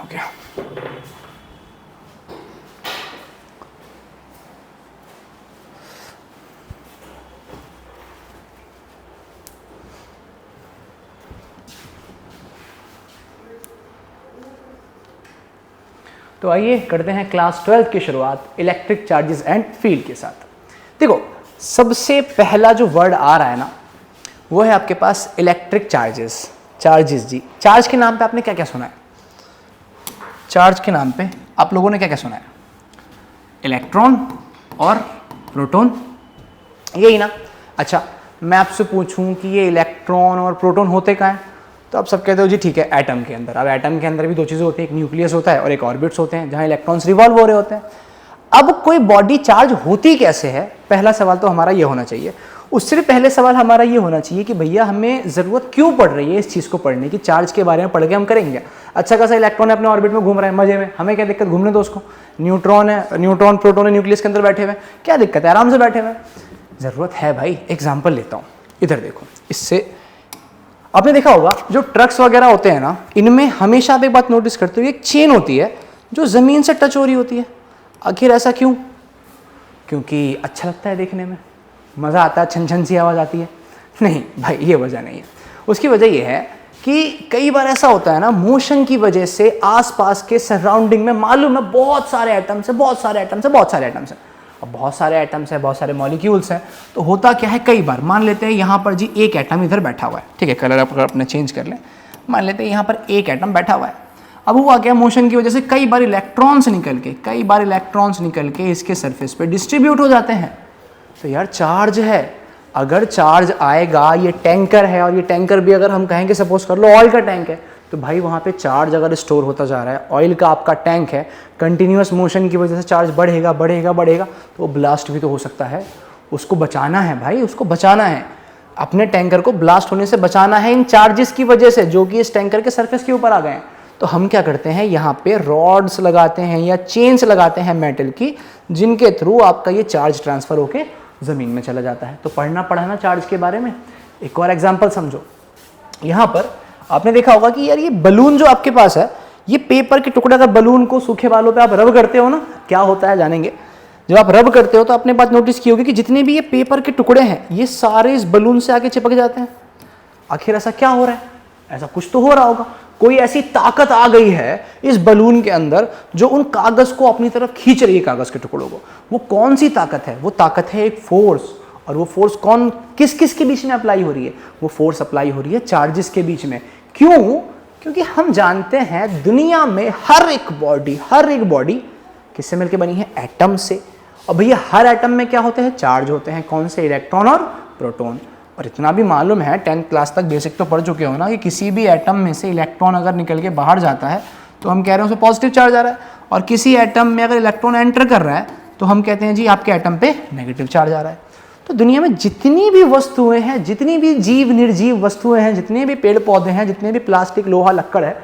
हो गया। तो आइए करते हैं क्लास 12 की शुरुआत इलेक्ट्रिक चार्जेस एंड फील्ड के साथ। देखो, सबसे पहला जो वर्ड आ रहा है ना, वो है आपके पास इलेक्ट्रिक चार्जेस। चार्जेस जी, चार्ज के नाम पे आपने क्या क्या सुना है? चार्ज के नाम पे आप लोगों ने क्या क्या सुना है? इलेक्ट्रॉन और प्रोटॉन, यही ना? अच्छा, मैं आपसे पूछूं कि ये इलेक्ट्रॉन और प्रोटॉन होते कहाँ हैं, तो आप सब कहते हो जी ठीक है, एटम के अंदर। अब एटम के अंदर भी दो चीज़ें होती हैं, एक न्यूक्लियस होता है और एक ऑर्बिट्स होते हैं जहाँ इलेक्ट्रॉन्स रिवॉल्व हो रहे होते हैं। अब कोई बॉडी चार्ज होती कैसे है, पहला सवाल तो हमारा ये होना चाहिए। उससे भी पहले सवाल हमारा ये होना चाहिए कि भैया हमें ज़रूरत क्यों पड़ रही है इस चीज़ को पढ़ने की, चार्ज के बारे में पढ़ के हम करेंगे। अच्छा खासा इलेक्ट्रॉन अपने ऑर्बिट में घूम रहा है मजे में, हमें क्या दिक्कत, घूमने दो उसको। न्यूट्रॉन है, न्यूट्रॉन प्रोटॉन है न्यूक्लियस के अंदर बैठे हुए, क्या दिक्कत है, आराम से बैठे हुए। ज़रूरत है भाई। एग्जाम्पल लेता हूँ, इधर देखो। इससे आपने देखा होगा जो ट्रक्स वगैरह होते हैं ना, इनमें हमेशा आप एक बात नोटिस करते हो, एक चेन होती है जो ज़मीन से टच हो रही होती है। आखिर ऐसा क्यों? क्योंकि अच्छा लगता है देखने में, मज़ा आता है, छन छन सी आवाज़ आती है। नहीं भाई, ये वजह नहीं है। उसकी वजह ये है कि कई बार ऐसा होता है ना, मोशन की वजह से आसपास के सराउंडिंग में मालूम है बहुत सारे एटम्स है, बहुत सारे एटम्स है, बहुत सारे एटम्स है। अब बहुत सारे एटम्स है, बहुत सारे मॉलिक्यूल्स हैं, तो होता क्या है, कई बार मान लेते हैं यहाँ पर जी एक एटम इधर बैठा हुआ है, ठीक है, कलर अगर अपने चेंज कर लें, मान लेते हैं यहाँ पर एक एटम बैठा हुआ है। अब हुआ क्या, मोशन की वजह से कई बार इलेक्ट्रॉन्स निकल के इसके सरफेस पे डिस्ट्रीब्यूट हो जाते हैं। तो यार चार्ज है, अगर चार्ज आएगा, ये टैंकर है और ये टैंकर भी अगर हम कहेंगे सपोज कर लो ऑयल का टैंक है, तो भाई वहाँ पे चार्ज अगर स्टोर होता जा रहा है, ऑयल का आपका टैंक है, कंटिन्यूस मोशन की वजह से चार्ज बढ़ेगा बढ़ेगा बढ़ेगा, तो वो ब्लास्ट भी तो हो सकता है। उसको बचाना है भाई, उसको बचाना है, अपने टैंकर को ब्लास्ट होने से बचाना है इन चार्जेस की वजह से जो कि इस टैंकर के सरफेस के ऊपर आ गए हैं। तो हम क्या करते हैं, यहाँ पे रॉड्स लगाते हैं या चेन्स लगाते हैं मेटल की, जिनके थ्रू आपका ये चार्ज ट्रांसफर होके ज़मीन में चला जाता है। तो पढ़ना पड़ा ना चार्ज के बारे में। एक और एग्जांपल समझो, यहाँ पर आपने देखा होगा कि यार ये बलून जो आपके पास है, ये पेपर के टुकड़े, अगर बलून को सूखे बालों पे आप रब करते हो ना, क्या होता है जानेंगे। जब आप रब करते हो तो आपने बात नोटिस की होगी कि जितने भी ये पेपर के टुकड़े हैं, ये सारे इस बलून से आके चिपक जाते हैं। आखिर ऐसा क्या हो रहा है? ऐसा कुछ तो हो रहा होगा, कोई ऐसी ताकत आ गई है इस बलून के अंदर जो उन कागज को अपनी तरफ खींच रही है, कागज के टुकड़ों को। वो कौन सी ताकत है? वो ताकत है एक फोर्स। और वो फोर्स कौन, किस किस के बीच में अप्लाई हो रही है? वो फोर्स अप्लाई हो रही है चार्जेस के बीच में। क्यों? क्योंकि हम जानते हैं दुनिया में हर एक बॉडी किससे मिलकर बनी है? एटम से। और भैया हर एटम में क्या होते हैं? चार्ज होते हैं। कौन से? इलेक्ट्रॉन और प्रोटॉन। और इतना भी मालूम है, 10th क्लास तक बेसिक तो पढ़ चुके हो ना, कि किसी भी एटम में से इलेक्ट्रॉन अगर निकल के बाहर जाता है तो हम कह रहे हैं उसमें पॉजिटिव चार्ज आ रहा है, और किसी एटम में अगर इलेक्ट्रॉन एंटर कर रहा है तो हम कहते हैं जी आपके एटम पे नेगेटिव चार्ज आ रहा है। तो दुनिया में जितनी भी वस्तुएं हैं, जितनी भी जीव निर्जीव वस्तुएं हैं, जितने भी पेड़ पौधे हैं, जितने भी प्लास्टिक लोहा लक्कड़ है,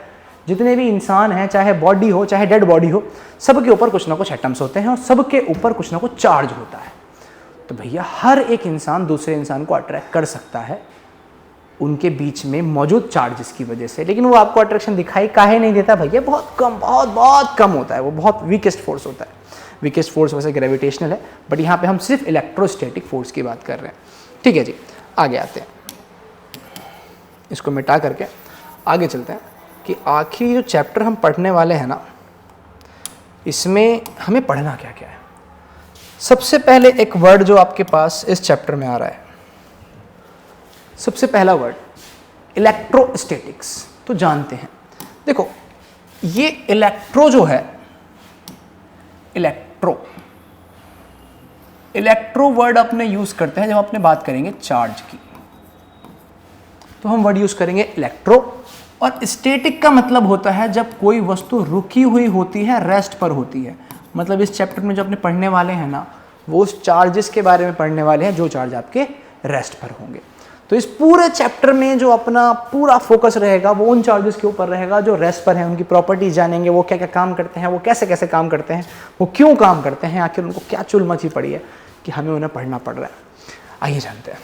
जितने भी इंसान हैं, चाहे बॉडी हो चाहे डेड बॉडी हो, सबके ऊपर कुछ ना कुछ एटम्स होते हैं और सबके ऊपर कुछ ना कुछ चार्ज होता है। तो भैया हर एक इंसान दूसरे इंसान को अट्रैक्ट कर सकता है उनके बीच में मौजूद चार्जेस की वजह से। लेकिन वो आपको अट्रैक्शन दिखाई काहे नहीं देता भैया? बहुत कम, बहुत कम होता है। वो बहुत वीकेस्ट फोर्स होता है। वीकेस्ट फोर्स वैसे ग्रेविटेशनल है, बट यहाँ पे हम सिर्फ इलेक्ट्रोस्टैटिक फोर्स की बात कर रहे हैं। ठीक है जी, आगे आते हैं, इसको मिटा करके आगे चलते हैं कि आखिरी जो चैप्टर हम पढ़ने वाले हैं ना, इसमें हमें पढ़ना क्या क्या है। सबसे पहले एक वर्ड जो आपके पास इस चैप्टर में आ रहा है, सबसे पहला वर्ड इलेक्ट्रोस्टैटिक्स। तो जानते हैं, देखो ये इलेक्ट्रो जो है, इलेक्ट्रो वर्ड अपने यूज करते हैं जब अपने बात करेंगे चार्ज की, तो हम वर्ड यूज करेंगे इलेक्ट्रो। और स्टैटिक का मतलब होता है जब कोई वस्तु रुकी हुई होती है, रेस्ट पर होती है। मतलब इस चैप्टर में जो अपने पढ़ने वाले हैं ना, वो उस चार्जेस के बारे में पढ़ने वाले हैं जो चार्ज आपके रेस्ट पर होंगे। तो इस पूरे चैप्टर में जो अपना पूरा फोकस रहेगा वो उन चार्जेस के ऊपर रहेगा जो रेस्ट पर हैं। उनकी प्रॉपर्टीज जानेंगे, वो क्या क्या काम करते हैं, वो कैसे कैसे काम करते हैं, वो क्यों काम करते हैं, आखिर उनको क्या चुल मची पड़ी है कि हमें उन्हें पढ़ना पड़ रहा है। आइए जानते हैं।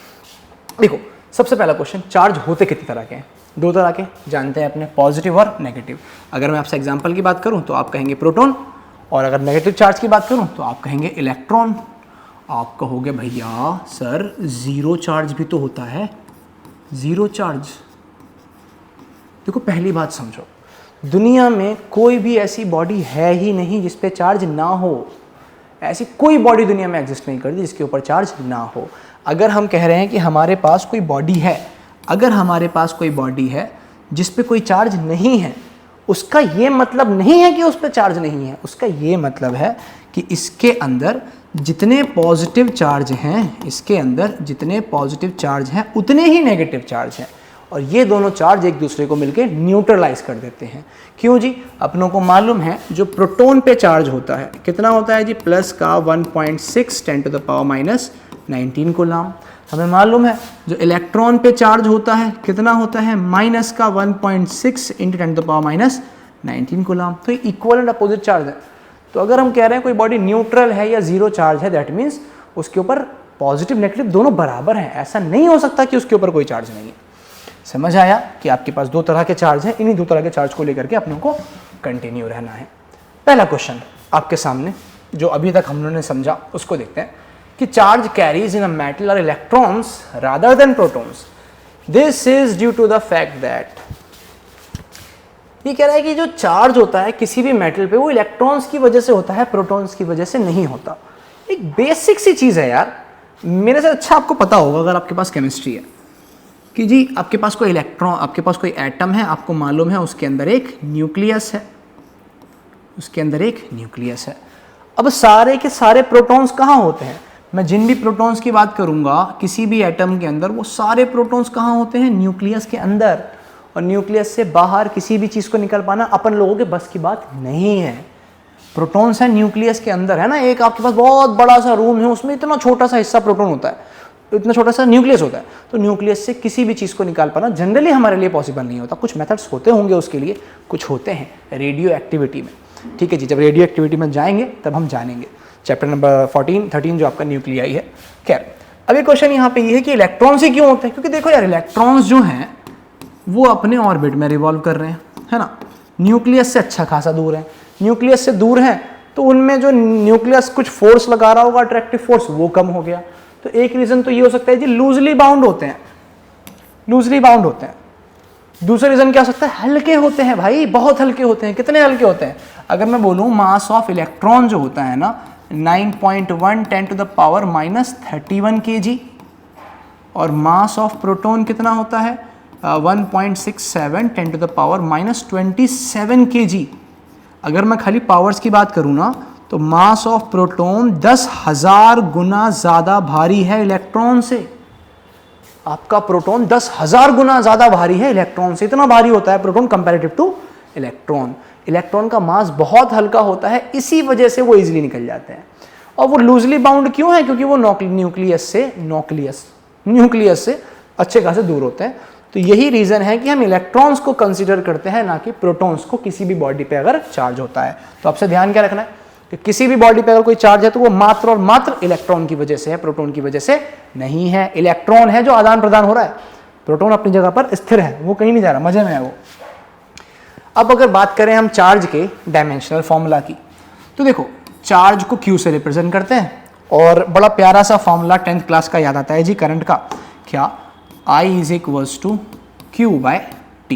देखो सबसे पहला क्वेश्चन, चार्ज होते कितनी तरह के हैं? दो तरह के जानते हैं अपने, पॉजिटिव और नेगेटिव। अगर मैं आपसे एग्जांपल की बात करूं तो आप कहेंगे प्रोटॉन, और अगर नेगेटिव चार्ज की बात करूं तो आप कहेंगे इलेक्ट्रॉन। आप कहोगे भैया सर जीरो चार्ज भी तो होता है, जीरो चार्ज। देखो पहली बात समझो, दुनिया में कोई भी ऐसी बॉडी है ही नहीं जिस पे चार्ज ना हो। ऐसी कोई बॉडी दुनिया में एग्जिस्ट नहीं करती जिसके ऊपर चार्ज ना हो। अगर हम कह रहे हैं कि हमारे पास कोई बॉडी है, अगर हमारे पास कोई बॉडी है जिस पे कोई चार्ज नहीं है, उसका ये मतलब नहीं है कि उस पर चार्ज नहीं है। उसका ये मतलब है कि इसके अंदर जितने पॉजिटिव चार्ज हैं, इसके अंदर जितने पॉजिटिव चार्ज हैं उतने ही नेगेटिव चार्ज हैं, और ये दोनों चार्ज एक दूसरे को मिलकर न्यूट्रलाइज कर देते हैं। क्यों जी? अपनों को मालूम है जो प्रोटॉन पे चार्ज होता है कितना होता है जी? प्लस का 1.6 10⁻⁹ कूलम। हमें मालूम है जो इलेक्ट्रॉन पे चार्ज होता है कितना होता है? माइनस का 1.6 × 10⁻⁹ कूलम। तो ये इक्वल एंड अपोजिट चार्ज है। तो अगर हम कह रहे हैं कोई बॉडी न्यूट्रल है या जीरो चार्ज है, दैट मीन्स उसके ऊपर पॉजिटिव नेगेटिव दोनों बराबर हैं। ऐसा नहीं हो सकता कि उसके ऊपर कोई चार्ज नहीं है। समझ आया कि आपके पास दो तरह के चार्ज हैं, इन्हीं दो तरह के चार्ज को लेकर के अपने को कंटिन्यू रहना है। पहला क्वेश्चन आपके सामने जो अभी तक हम लोगों ने समझा उसको देखते हैं कि charge carries in a metal are electrons rather than protons. This is due to the fact that, ये कह रहा है कि जो चार्ज होता है किसी भी मेटल पे वो इलेक्ट्रॉन्स की वजह से होता है, प्रोटॉन्स की वजह से नहीं होता। एक बेसिक सी चीज़ है यार, मेरे से अच्छा आपको पता होगा अगर आपके पास केमिस्ट्री है, कि जी आपके पास कोई इलेक्ट्रॉन, आपके पास कोई एटम है, आपको मालूम है उसके अंदर एक न्यूक्लियस है, उसके अंदर एक न्यूक्लियस है। अब सारे के सारे प्रोटॉन्स कहाँ होते हैं? मैं जिन भी प्रोटॉन्स की बात करूंगा किसी भी एटम के अंदर, वो सारे प्रोटॉन्स कहाँ होते हैं? न्यूक्लियस के अंदर। और न्यूक्लियस से बाहर किसी भी चीज़ को निकल पाना अपन लोगों के बस की बात नहीं है। प्रोटॉन्स है न्यूक्लियस के अंदर, है ना। एक आपके पास बहुत बड़ा सा रूम है, उसमें इतना छोटा सा हिस्सा प्रोटॉन होता है, इतना छोटा सा न्यूक्लियस होता है। तो न्यूक्लियस से किसी भी चीज़ को निकाल पाना जनरली हमारे लिए पॉसिबल नहीं होता। कुछ मेथड्स होते होंगे उसके लिए, कुछ होते हैं रेडियो एक्टिविटी में। ठीक है जी, जब रेडियो एक्टिविटी में जाएंगे तब हम जानेंगे। चैप्टर नंबर 13 जो आपका न्यूक्लियाई है। खैर, अभी क्वेश्चन यहाँ पे ये है कि इलेक्ट्रॉन्स ही क्यों होते हैं? क्योंकि देखो यार, इलेक्ट्रॉन्स जो हैं वो अपने ऑर्बिट में रिवॉल्व कर रहे हैं, है ना। न्यूक्लियस से अच्छा खासा दूर है, न्यूक्लियस से दूर है तो उनमें जो न्यूक्लियस कुछ फोर्स लगा रहा होगा, अट्रैक्टिव फोर्स, वो कम हो गया। तो एक रीज़न तो ये हो सकता है जी, लूजली बाउंड होते हैं, लूजली बाउंड होते हैं। दूसरा रीज़न क्या हो सकता है? हल्के होते हैं भाई, बहुत हल्के होते हैं। कितने हल्के होते हैं? अगर मैं बोलूँ मास ऑफ इलेक्ट्रॉन जो होता है ना 9.1 10⁻⁻31 kg, और मास ऑफ प्रोटॉन कितना होता है 1.67 10⁻⁻27 kg। अगर मैं खाली पावर्स की बात करूँ ना तो मास ऑफ प्रोटॉन 10,000 गुना ज़्यादा भारी है इलेक्ट्रॉन से। आपका प्रोटॉन 10,000 गुना ज़्यादा भारी है इलेक्ट्रॉन से। इतना भारी होता है proton comparative two electron. Electron का मास बहुत हल्का होता है, इसी वजह से वो इजीली निकल जाते हैं। और वो लूजली बाउंड क्यों है? क्योंकि वो न्यूक्लियस से अच्छे खासे दूर होते हैं। तो यही रीज़न है कि हम इलेक्ट्रॉन्स को कंसीडर करते हैं, ना कि प्रोटॉन्स को, किसी भी बॉडी पे अगर चार्ज होता है। तो आपसे ध्यान क्या रखना है कि किसी भी बॉडी पे अगर कोई चार्ज है तो वो मात्र और मात्र इलेक्ट्रॉन की वजह से है, प्रोटॉन की वजह से नहीं है। इलेक्ट्रॉन है जो आदान प्रदान हो रहा है, प्रोटॉन अपनी जगह पर स्थिर है, वो कहीं नहीं जा रहा, मजे में है वो। अब अगर बात करें हम चार्ज के डायमेंशनल फॉर्मूला की, तो देखो चार्ज को Q से रिप्रेजेंट करते हैं, और बड़ा प्यारा सा फॉर्मूला 10th क्लास का याद आता है जी करंट का। क्या? I = Q/T।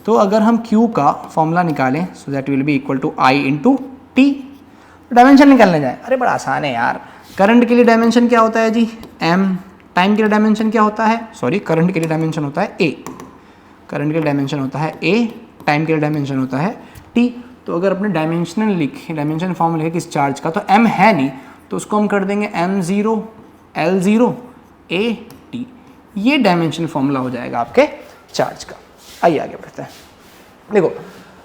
तो अगर हम Q का फॉर्मूला निकालें, so that will be equal to I × T। Dimension निकालने जाए, अरे बड़ा आसान है यार। करंट के लिए डायमेंशन क्या होता है जी? M। टाइम के लिए डायमेंशन क्या होता है? सॉरी, करंट के लिए डायमेंशन होता है A। करंट के लिए डायमेंशन होता है A, टाइम के लिए डायमेंशन होता है T। तो अगर अपने डायमेंशन फॉर्म लिखे किस चार्ज का, तो M है नहीं, तो उसको हम कर देंगे M0 L0 AT। ये डायमेंशन फॉर्मूला हो जाएगा आपके चार्ज का। आइए आगे बढ़ते हैं। देखो,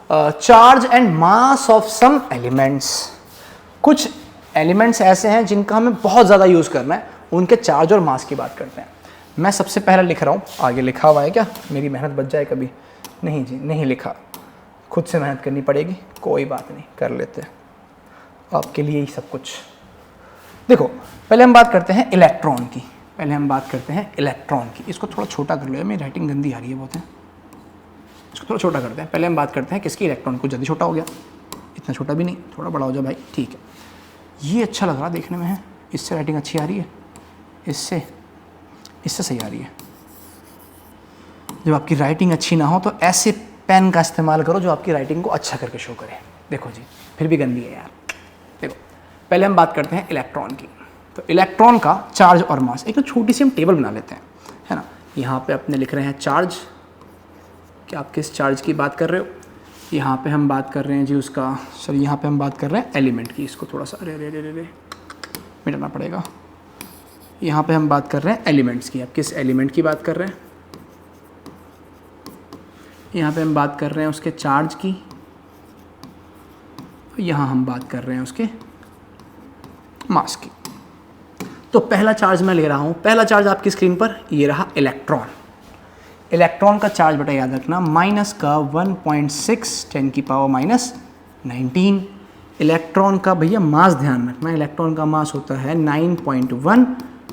charge and mass of some elements. कुछ एलिमेंट्स ऐसे हैं जिनका हमें बहुत ज़्यादा यूज़ करना है, उनके चार्ज और मास की बात करते हैं। मैं सबसे पहले लिख रहा हूँ, आगे लिखा हुआ है क्या? मेरी मेहनत बच जाए कभी? नहीं जी, नहीं लिखा, खुद से मेहनत करनी पड़ेगी। कोई बात नहीं, कर लेते हैं, आपके लिए ही सब कुछ। देखो, पहले हम बात करते हैं इलेक्ट्रॉन की। पहले हम बात करते हैं इलेक्ट्रॉन की। इसको थोड़ा छोटा कर लो यार, मेरी राइटिंग गंदी आ रही है बहुत है, इसको थोड़ा छोटा करते हैं। पहले हम बात करते हैं किसकी, इलेक्ट्रॉन को। जल्दी छोटा हो गया, इतना छोटा भी नहीं, थोड़ा बड़ा हो जाए भाई, ठीक है। ये अच्छा लग रहा देखने में है, इससे राइटिंग अच्छी आ रही है, इससे सही आ रही है। जब आपकी राइटिंग अच्छी ना हो तो ऐसे पेन का इस्तेमाल करो जो आपकी राइटिंग को अच्छा करके शो करे। देखो जी, फिर भी गंदी है यार। देखो पहले हम बात करते हैं इलेक्ट्रॉन की। तो इलेक्ट्रॉन का चार्ज और मास, एक तो छोटी सी हम टेबल बना लेते हैं, है ना। यहाँ पे अपने लिख रहे हैं चार्ज, कि आप किस चार्ज की बात कर रहे हो। यहाँ पे हम बात कर रहे हैं जी उसका, सॉरी यहाँ पे हम बात कर रहे हैं एलिमेंट की। इसको थोड़ा सा अरे मिटाना पड़ेगा। यहाँ पे हम बात कर रहे हैं एलिमेंट्स की। आप किस एलिमेंट की बात कर रहे हैं। यहाँ पे हम बात कर रहे हैं उसके चार्ज की, यहाँ हम बात कर रहे हैं उसके मास की। तो पहला चार्ज मैं ले रहा हूँ, पहला चार्ज आपकी स्क्रीन पर ये रहा इलेक्ट्रॉन। इलेक्ट्रॉन का चार्ज बेटा याद रखना माइनस का 1.6 10 की पावर माइनस 19। इलेक्ट्रॉन का भैया मास ध्यान रखना, इलेक्ट्रॉन का मास होता है 9.1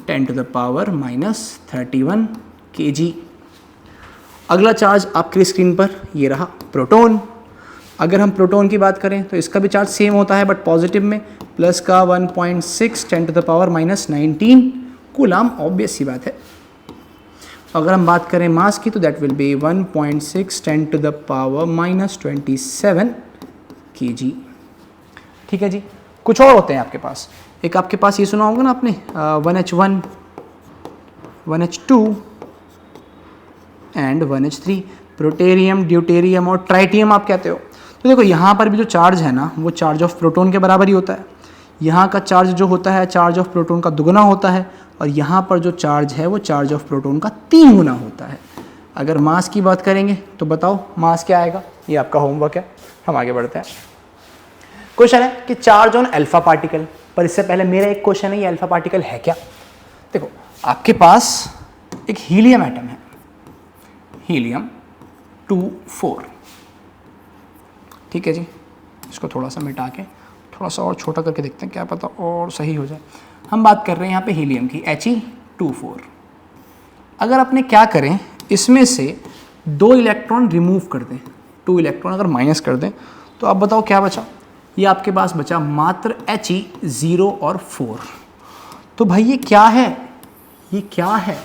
10 to the power minus 31 kg। अगला चार्ज आपकी स्क्रीन पर ये रहा प्रोटॉन। अगर हम प्रोटॉन की बात करें तो इसका भी चार्ज सेम होता है बट पॉजिटिव में, प्लस का 1.6 10 to the power minus 19 coulomb, obvious सी बात है। अगर हम बात करें मास की तो that will be 1.6 10 to the power minus 27 kg। ठीक है जी। कुछ और होते हैं आपके पास, एक आपके पास ये सुना होगा ना आपने 1H1 1H2 and 1H3, protium, deuterium और ट्राइटियम आप कहते हो। तो देखो यहाँ पर भी जो चार्ज है ना वो चार्ज ऑफ प्रोटॉन के बराबर ही होता है। यहाँ का चार्ज जो होता है चार्ज ऑफ प्रोटॉन का दुगुना होता है, और यहाँ पर जो चार्ज है वो चार्ज ऑफ प्रोटॉन का 3 गुना होता है। अगर मास की बात करेंगे तो बताओ मास क्या आएगा, ये आपका होमवर्क है, हम आगे बढ़ते हैं। क्वेश्चन है कि चार्ज ऑन अल्फा पार्टिकल, पर इससे पहले मेरा एक क्वेश्चन है, ये अल्फा पार्टिकल है क्या। देखो आपके पास एक हीलियम एटम है, हीलियम 2 4, ठीक है जी। इसको थोड़ा सा मिटा के थोड़ा सा और छोटा करके देखते हैं, क्या पता और सही हो जाए। हम बात कर रहे हैं यहाँ पे हीलियम की, He2 4। अगर अपने क्या करें, इसमें से 2 इलेक्ट्रॉन रिमूव कर दें, 2 इलेक्ट्रॉन अगर माइनस कर दें तो आप बताओ क्या बचा। ये आपके पास बचा मात्र He 0 और 4। तो भाई ये क्या है, ये क्या है,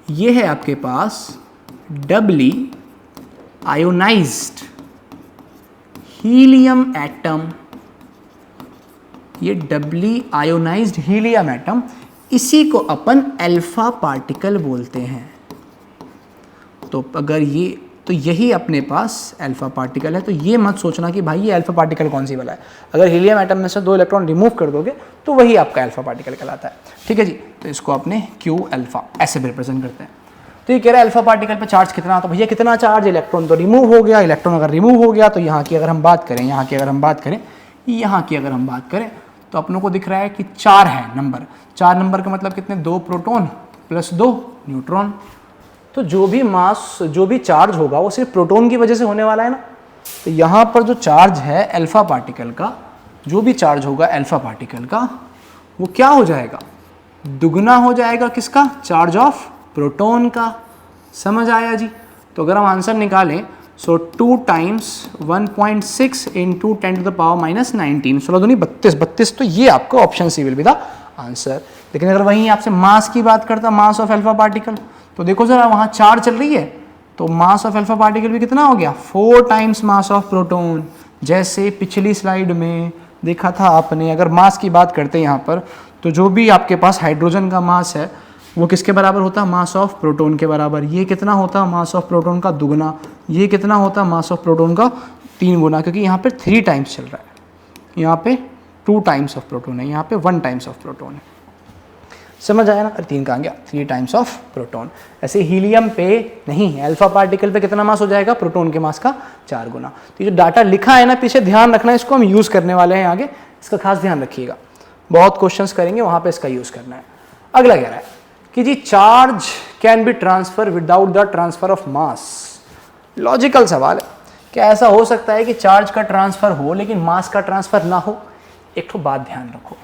ये है आपके पास डबली आयोनाइज्ड हीलियम एटम। ये डबली आयोनाइज्ड हीलियम एटम, इसी को अपन अल्फा पार्टिकल बोलते हैं। तो अगर ये, तो यही अपने पास अल्फा पार्टिकल है। तो ये मत सोचना कि भाई ये अल्फा पार्टिकल कौन सी वाला है। अगर हीलियम एटम में से 2 इलेक्ट्रॉन रिमूव कर दोगे तो वही आपका अल्फा पार्टिकल कहलाता है। ठीक है जी। तो इसको अपने Q अल्फा ऐसे रिप्रेजेंट करते हैं। तो ये कह रहा है अल्फा पार्टिकल पे चार्ज कितना, तो भैया कितना चार्ज, इलेक्ट्रॉन तो रिमूव हो गया। इलेक्ट्रॉन अगर रिमूव हो गया तो यहाँ की अगर हम बात करें, यहाँ की अगर हम बात करें, यहाँ की अगर हम बात करें तो अपनों को दिख रहा है कि 4 है नंबर। 4 नंबर का मतलब कितने, 2 प्रोटॉन प्लस 2 न्यूट्रॉन। तो जो भी मास, जो भी चार्ज होगा वो सिर्फ प्रोटॉन की वजह से होने वाला है ना। तो यहाँ पर जो चार्ज है अल्फा पार्टिकल का, जो भी चार्ज होगा अल्फा पार्टिकल का, वो क्या हो जाएगा, दुगना हो जाएगा। किसका, चार्ज ऑफ प्रोटॉन का। समझ आया जी। तो अगर हम आंसर निकालें, so 2 times 1.6 into 10 to the power minus 19, 16 दूनी 32, तो ये आपका option C will be the answer. लेकिन अगर वहीं आपसे मास की बात करता, मास ऑफ अल्फा पार्टिकल, तो देखो जरा वहाँ 4 चल रही है, तो मास ऑफ अल्फा पार्टिकल भी कितना हो गया, 4 टाइम्स मास ऑफ प्रोटॉन। जैसे पिछली स्लाइड में देखा था आपने, अगर मास की बात करते हैं यहाँ पर, तो जो भी आपके पास हाइड्रोजन का मास है वो किसके बराबर होता है, मास ऑफ प्रोटॉन के बराबर। ये कितना होता है, मास ऑफ प्रोटॉन का दुगना। ये कितना होता है, मास ऑफ प्रोटॉन का 3 गुना, क्योंकि यहाँ पे 3 टाइम्स चल रहा है, यहाँ पे 2 टाइम्स ऑफ प्रोटॉन है, यहाँ पे 1 टाइम्स ऑफ प्रोटॉन है। समझ आया ना। 3 कहाँ गया, 3 टाइम्स ऑफ प्रोटॉन। ऐसे हीलियम पे नहीं है, अल्फा पार्टिकल पे कितना मास हो जाएगा, प्रोटॉन के मास का 4 गुना। तो ये जो डाटा लिखा है ना पीछे, ध्यान रखना, इसको हम यूज़ करने वाले हैं आगे, इसका खास ध्यान रखिएगा। बहुत क्वेश्चंस करेंगे वहाँ पे इसका यूज़ करना है। अगला कह रहा है कि जी charge can be transfer without the transfer of mass. Logical सवाल है, क्या ऐसा हो सकता है कि चार्ज का ट्रांसफर हो लेकिन मास का ट्रांसफर ना हो। एक तो बात ध्यान रखो,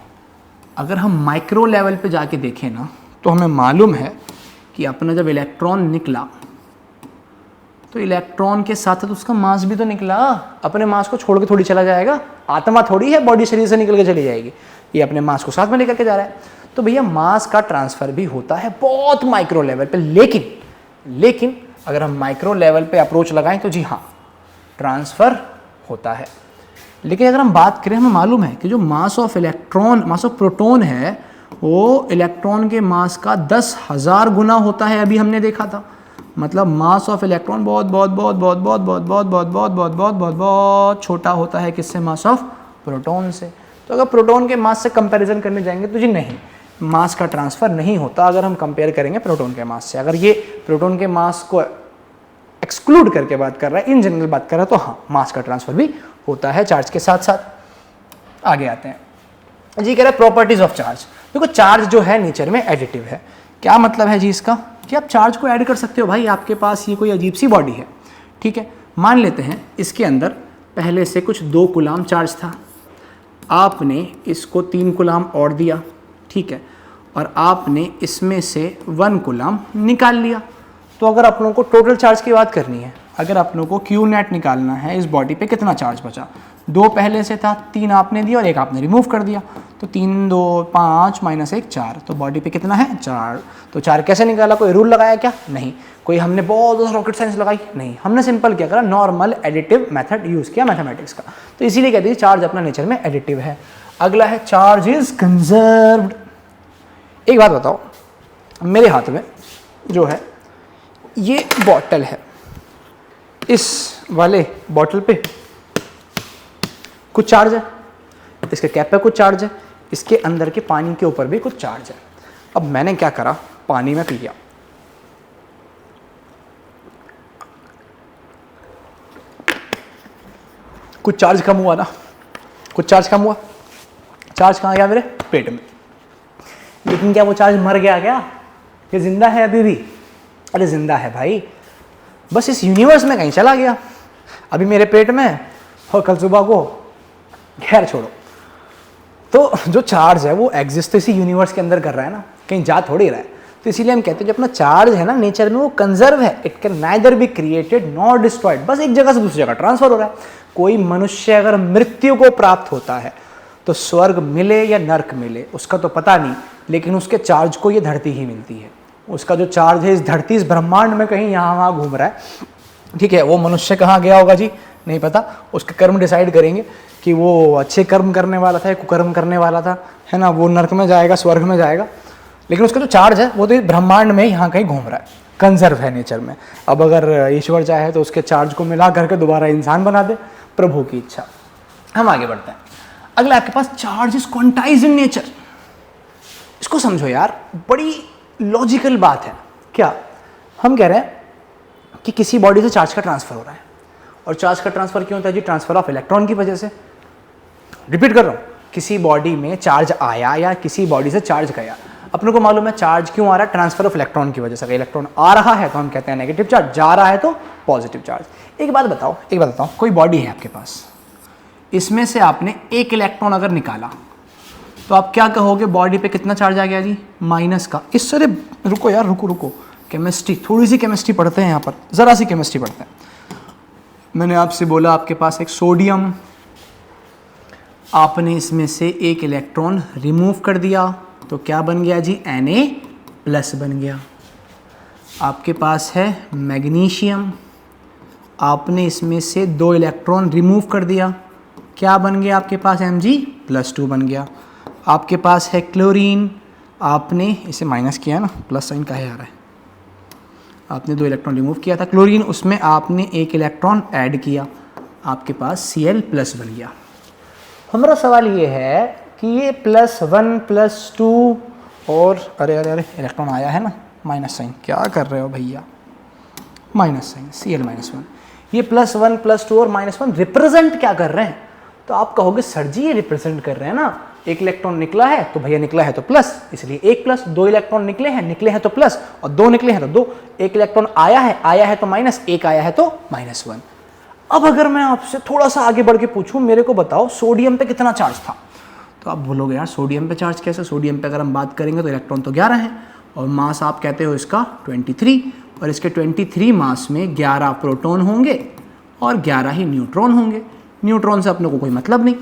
अगर हम माइक्रो लेवल पे जाके देखें ना तो हमें मालूम है कि अपना जब इलेक्ट्रॉन निकला तो इलेक्ट्रॉन के साथ साथ उसका मास भी तो निकला, अपने मास को छोड़ के थोड़ी चला जाएगा, आत्मा थोड़ी है बॉडी शरीर से निकल के चली जाएगी, ये अपने मास को साथ में लेकर के जा रहा है। तो भैया मास का ट्रांसफर भी होता है बहुत माइक्रो लेवल पे, लेकिन अगर हम माइक्रो लेवल पे अप्रोच लगाएं तो जी हाँ ट्रांसफर होता है। लेकिन अगर हम बात करें, हमें मालूम है कि जो मास ऑफ प्रोटॉन है वो इलेक्ट्रॉन के मास का 10,000 गुना होता है, अभी हमने देखा था। मतलब मास ऑफ इलेक्ट्रॉन बहुत बहुत बहुत बहुत बहुत बहुत बहुत बहुत बहुत बहुत बहुत बहुत बहुत छोटा होता है किससे? मास ऑफ प्रोटॉन से। तो अगर प्रोटॉन के मास से कंपैरिजन करने जाएंगे तो जी नहीं, मास का ट्रांसफर नहीं होता अगर हम कंपेयर करेंगे प्रोटॉन के मास से। अगर ये प्रोटॉन के मास को एक्सक्लूड करके बात कर रहा है, इन जनरल बात कर रहा है, तो हाँ मास का ट्रांसफर भी होता है चार्ज के साथ साथ। आगे आते हैं जी, कह रहा है प्रॉपर्टीज ऑफ चार्ज। देखो चार्ज जो है नेचर में एडिटिव है। क्या मतलब है जी इसका? कि आप चार्ज को ऐड कर सकते हो। भाई आपके पास ये कोई अजीब सी बॉडी है, ठीक है, मान लेते हैं इसके अंदर पहले से कुछ 2 कूलाम चार्ज था, आपने इसको 3 कूलाम और दिया, ठीक है, और आपने इसमें से 1 कूलाम निकाल लिया। तो अगर अपनों को टोटल चार्ज की बात करनी है, अगर अपनों को क्यू नेट निकालना है, इस बॉडी पे कितना चार्ज बचा? 2 पहले से था, 3 आपने दिया और 1 आपने रिमूव कर दिया, तो 3 2 5 माइनस 1 4, तो बॉडी पे कितना है? 4। तो 4 कैसे निकाला? कोई रूल लगाया क्या? नहीं। कोई हमने बहुत रॉकेट साइंस लगाई? नहीं। हमने सिंपल क्या करा? नॉर्मल एडिटिव मेथड यूज़ किया मैथमेटिक्स का। तो इसीलिए कहते हैं चार्ज अपना नेचर में एडिटिव है। अगला है चार्ज इज कंजर्व्ड। एक बात बताओ, मेरे हाथ में जो है ये बॉटल है, इस वाले बॉटल पे कुछ चार्ज है, इसके कैप पे कुछ चार्ज है, इसके अंदर के पानी के ऊपर भी कुछ चार्ज है। अब मैंने क्या करा? पानी में पी लिया, कुछ चार्ज कम हुआ ना, कुछ चार्ज कम हुआ। चार्ज कहाँ गया? मेरे पेट में। लेकिन क्या वो चार्ज मर गया क्या? ये जिंदा है अभी भी? अरे जिंदा है भाई, बस इस यूनिवर्स में कहीं चला गया, अभी मेरे पेट में है और कल सुबह को, खैर छोड़ो। तो जो चार्ज है वो एग्जिस्ट तो इसी यूनिवर्स के अंदर कर रहा है ना, कहीं जा थोड़ी रहा है। तो इसीलिए हम कहते हैं जो अपना चार्ज है ना नेचर में वो कंजर्व है, it can neither be created nor destroyed, बस एक जगह से दूसरी जगह ट्रांसफर हो रहा है। कोई मनुष्य अगर मृत्यु को प्राप्त होता है तो स्वर्ग मिले या नर्क मिले उसका तो पता नहीं, लेकिन उसके चार्ज को ये धरती ही मिलती है। उसका जो चार्ज है इस धरती, इस ब्रह्मांड में कहीं यहाँ वहाँ घूम रहा है, ठीक है। वो मनुष्य कहाँ गया होगा जी नहीं पता, उसके कर्म डिसाइड करेंगे कि वो अच्छे कर्म करने वाला था या कुकर्म करने वाला था, है ना, वो नर्क में जाएगा स्वर्ग में जाएगा, लेकिन उसका जो चार्ज है वो तो ब्रह्मांड में यहाँ कहीं घूम रहा है, कंजर्व है नेचर में। अब अगर ईश्वर चाहे तो उसके चार्ज को मिला करके दोबारा इंसान बना दे, प्रभु की इच्छा। हम आगे बढ़ते हैं। अगला आपके पास charge is quantized in nature. इसको समझो यार, बड़ी लॉजिकल बात है। क्या हम कह रहे हैं कि किसी बॉडी से चार्ज का ट्रांसफर हो रहा है, और चार्ज का ट्रांसफर क्यों होता है जी? ट्रांसफर ऑफ इलेक्ट्रॉन की वजह से। रिपीट कर रहा हूँ, किसी बॉडी में चार्ज आया या किसी बॉडी से चार्ज गया, अपने को मालूम है चार्ज क्यों आ रहा है? ट्रांसफर ऑफ इलेक्ट्रॉन की वजह से। अगर इलेक्ट्रॉन आ रहा है तो हम कहते हैं नेगेटिव चार्ज, जा रहा है तो पॉजिटिव चार्ज। एक बात बताओ, कोई बॉडी है आपके पास, इसमें से आपने 1 इलेक्ट्रॉन अगर निकाला तो आप क्या कहोगे? बॉडी पे कितना चार्ज आ गया जी? माइनस का। इस तरह रुको यार, रुको, केमिस्ट्री, थोड़ी सी केमिस्ट्री पढ़ते हैं यहाँ पर, ज़रा सी केमिस्ट्री पढ़ते हैं। मैंने आपसे बोला आपके पास एक सोडियम, आपने इसमें से 1 इलेक्ट्रॉन रिमूव कर दिया तो क्या बन गया जी? Na+ बन गया। आपके पास है मैग्नीशियम, आपने इसमें से 2 इलेक्ट्रॉन रिमूव कर दिया, क्या बन गया आपके पास? Mg+2 बन गया। आपके पास है क्लोरीन, आपने इसे माइनस किया ना, प्लस साइन काहे आ रहा है? आपने 2 इलेक्ट्रॉन रिमूव किया था क्लोरीन, उसमें आपने 1 इलेक्ट्रॉन ऐड किया, आपके पास Cl+ बन गया। हमारा सवाल ये है कि ये +1 +2 और अरे इलेक्ट्रॉन आया है ना, माइनस साइन, क्या कर रहे हो भैया? माइनस साइन, Cl-1, ये +1 +2 और -1 रिप्रेजेंट क्या कर रहे हैं? तो आप कहोगे सर जी ये रिप्रेजेंट कर रहे हैं ना, 1 इलेक्ट्रॉन निकला है तो भैया निकला है तो प्लस, इसलिए 1+, 2 इलेक्ट्रॉन निकले हैं तो प्लस, और 2 निकले हैं तो 2, 1 इलेक्ट्रॉन आया है तो माइनस, 1 आया है तो -1। अब अगर मैं आपसे थोड़ा सा आगे बढ़ के पूछूं, मेरे को बताओ सोडियम पे कितना चार्ज था? तो आप बोलोगे यार सोडियम पे चार्ज कैसे? सोडियम पे अगर हम बात करेंगे तो इलेक्ट्रॉन तो 11 है, और मास आप कहते हो इसका 23, और इसके 23 मास में 11 प्रोटॉन होंगे और 11 ही न्यूट्रॉन होंगे। न्यूट्रॉन से अपने को कोई मतलब नहीं।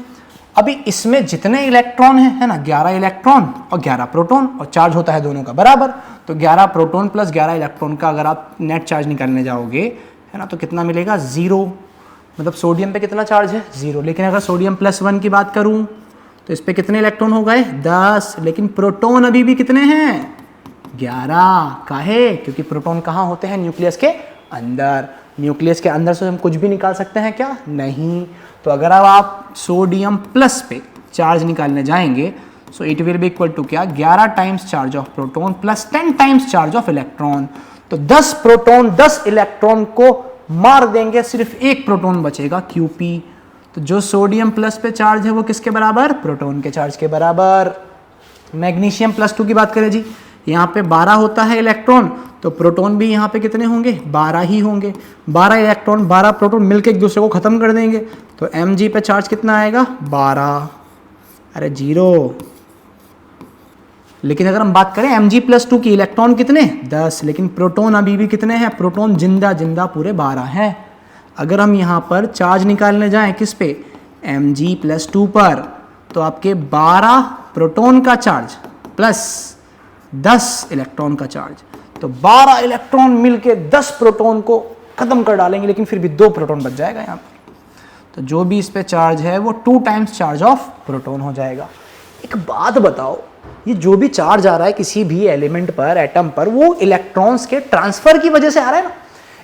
अभी इसमें जितने इलेक्ट्रॉन हैं, है ना, 11 इलेक्ट्रॉन और 11 प्रोटॉन, और चार्ज होता है दोनों का बराबर, तो 11 प्रोटॉन प्लस 11 इलेक्ट्रॉन का अगर आप नेट चार्ज निकालने जाओगे, है ना, तो कितना मिलेगा? 0। मतलब सोडियम पे कितना चार्ज है? 0। लेकिन अगर सोडियम +1 की बात करूं तो इस पे कितने इलेक्ट्रॉन हो गए? 10। लेकिन प्रोटॉन अभी भी कितने हैं? 11। काहे? क्योंकि प्रोटॉन कहाँ होते हैं? न्यूक्लियस के अंदर। न्यूक्लियस के अंदर से हम कुछ भी निकाल सकते हैं क्या? नहीं। तो अगर अब आप सोडियम प्लस पे चार्ज निकालने जाएंगे, so it will be equal to क्या? 11 times charge of proton plus 10 times charge of electron. तो 10 प्रोटॉन 10 इलेक्ट्रॉन को मार देंगे, सिर्फ एक प्रोटॉन बचेगा, Qp। तो जो सोडियम प्लस पे चार्ज है वो किसके बराबर? प्रोटॉन के चार्ज के बराबर। मैग्नीशियम +2 की बात करें जी, यहाँ पे 12 होता है इलेक्ट्रॉन, तो प्रोटॉन भी यहाँ पे कितने होंगे? 12 ही होंगे। 12 इलेक्ट्रॉन 12 प्रोटॉन मिलकर एक दूसरे को खत्म कर देंगे, तो Mg पे चार्ज कितना आएगा? 12। अरे 0। लेकिन अगर हम बात करें Mg+2 की, इलेक्ट्रॉन कितने? 10। लेकिन प्रोटॉन अभी भी कितने हैं? प्रोटॉन जिंदा पूरे 12 हैं। अगर हम यहाँ पर चार्ज निकालने जाएं किस पे? Mg+2 पर, तो आपके 12 प्रोटॉन का चार्ज प्लस 10 इलेक्ट्रॉन का चार्ज, तो 12 इलेक्ट्रॉन मिलके 10 प्रोटॉन को खत्म कर डालेंगे, लेकिन फिर भी 2 प्रोटॉन बच जाएगा यहाँ पर। तो जो भी इस पे चार्ज है वो 2 टाइम्स चार्ज ऑफ प्रोटॉन हो जाएगा। एक बात बताओ, ये जो भी चार्ज आ रहा है किसी भी एलिमेंट पर, एटम पर, वो इलेक्ट्रॉन्स के ट्रांसफर की वजह से आ रहा है ना।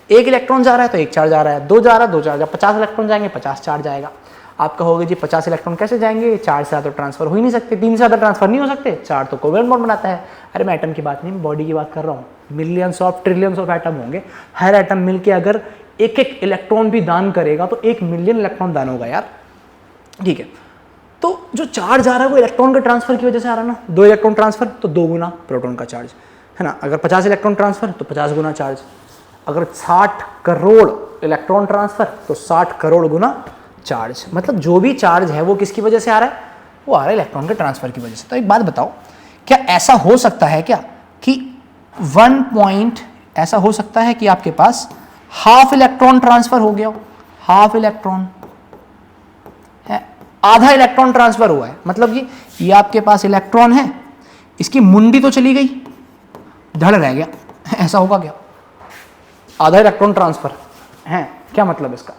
एक इलेक्ट्रॉन जा रहा है तो एक चार्ज आ रहा है, 2 जा रहा है 2 चार्ज, 50 इलेक्ट्रॉन जाएंगे 50 चार्ज आएगा। आप कहोगे जी 50 इलेक्ट्रॉन कैसे जाएंगे? 4 से ज़्यादा ट्रांसफर हो ही नहीं सकते, 3 से ज़्यादा ट्रांसफर नहीं हो सकते, 4 तो कोवेलेंट बॉन्ड बनाता है। अरे मैं एटम की बात नहीं, मैं बॉडी की बात कर रहा हूँ। Millions of trillions of atom होंगे, हर एटम मिलके अगर एक एक इलेक्ट्रॉन भी दान करेगा तो 1 मिलियन इलेक्ट्रॉन दान होगा यार, ठीक है। तो जो चार्ज आ रहा है वो इलेक्ट्रॉन के ट्रांसफर की वजह से आ रहा है ना। 2 इलेक्ट्रॉन ट्रांसफर तो 2 गुना प्रोटॉन का चार्ज, है ना। अगर 50 इलेक्ट्रॉन ट्रांसफर तो 50 गुना चार्ज। अगर 60 करोड़ इलेक्ट्रॉन ट्रांसफर तो 60 करोड़ गुना चार्ज। मतलब जो भी चार्ज है वो किसकी वजह से आ रहा है? वो आ रहा है इलेक्ट्रॉन के ट्रांसफर की वजह से। तो एक बात बताओ, क्या ऐसा हो सकता है क्या कि 1 पॉइंट ऐसा हो सकता है कि आपके पास हाफ इलेक्ट्रॉन ट्रांसफर हो गया हो? हाफ इलेक्ट्रॉन है, आधा इलेक्ट्रॉन ट्रांसफर हुआ है। मतलब ये आपके पास इलेक्ट्रॉन है, इसकी मुंडी तो चली गई, धड़ रह गया, ऐसा होगा क्या? आधा इलेक्ट्रॉन ट्रांसफर है, क्या मतलब इसका?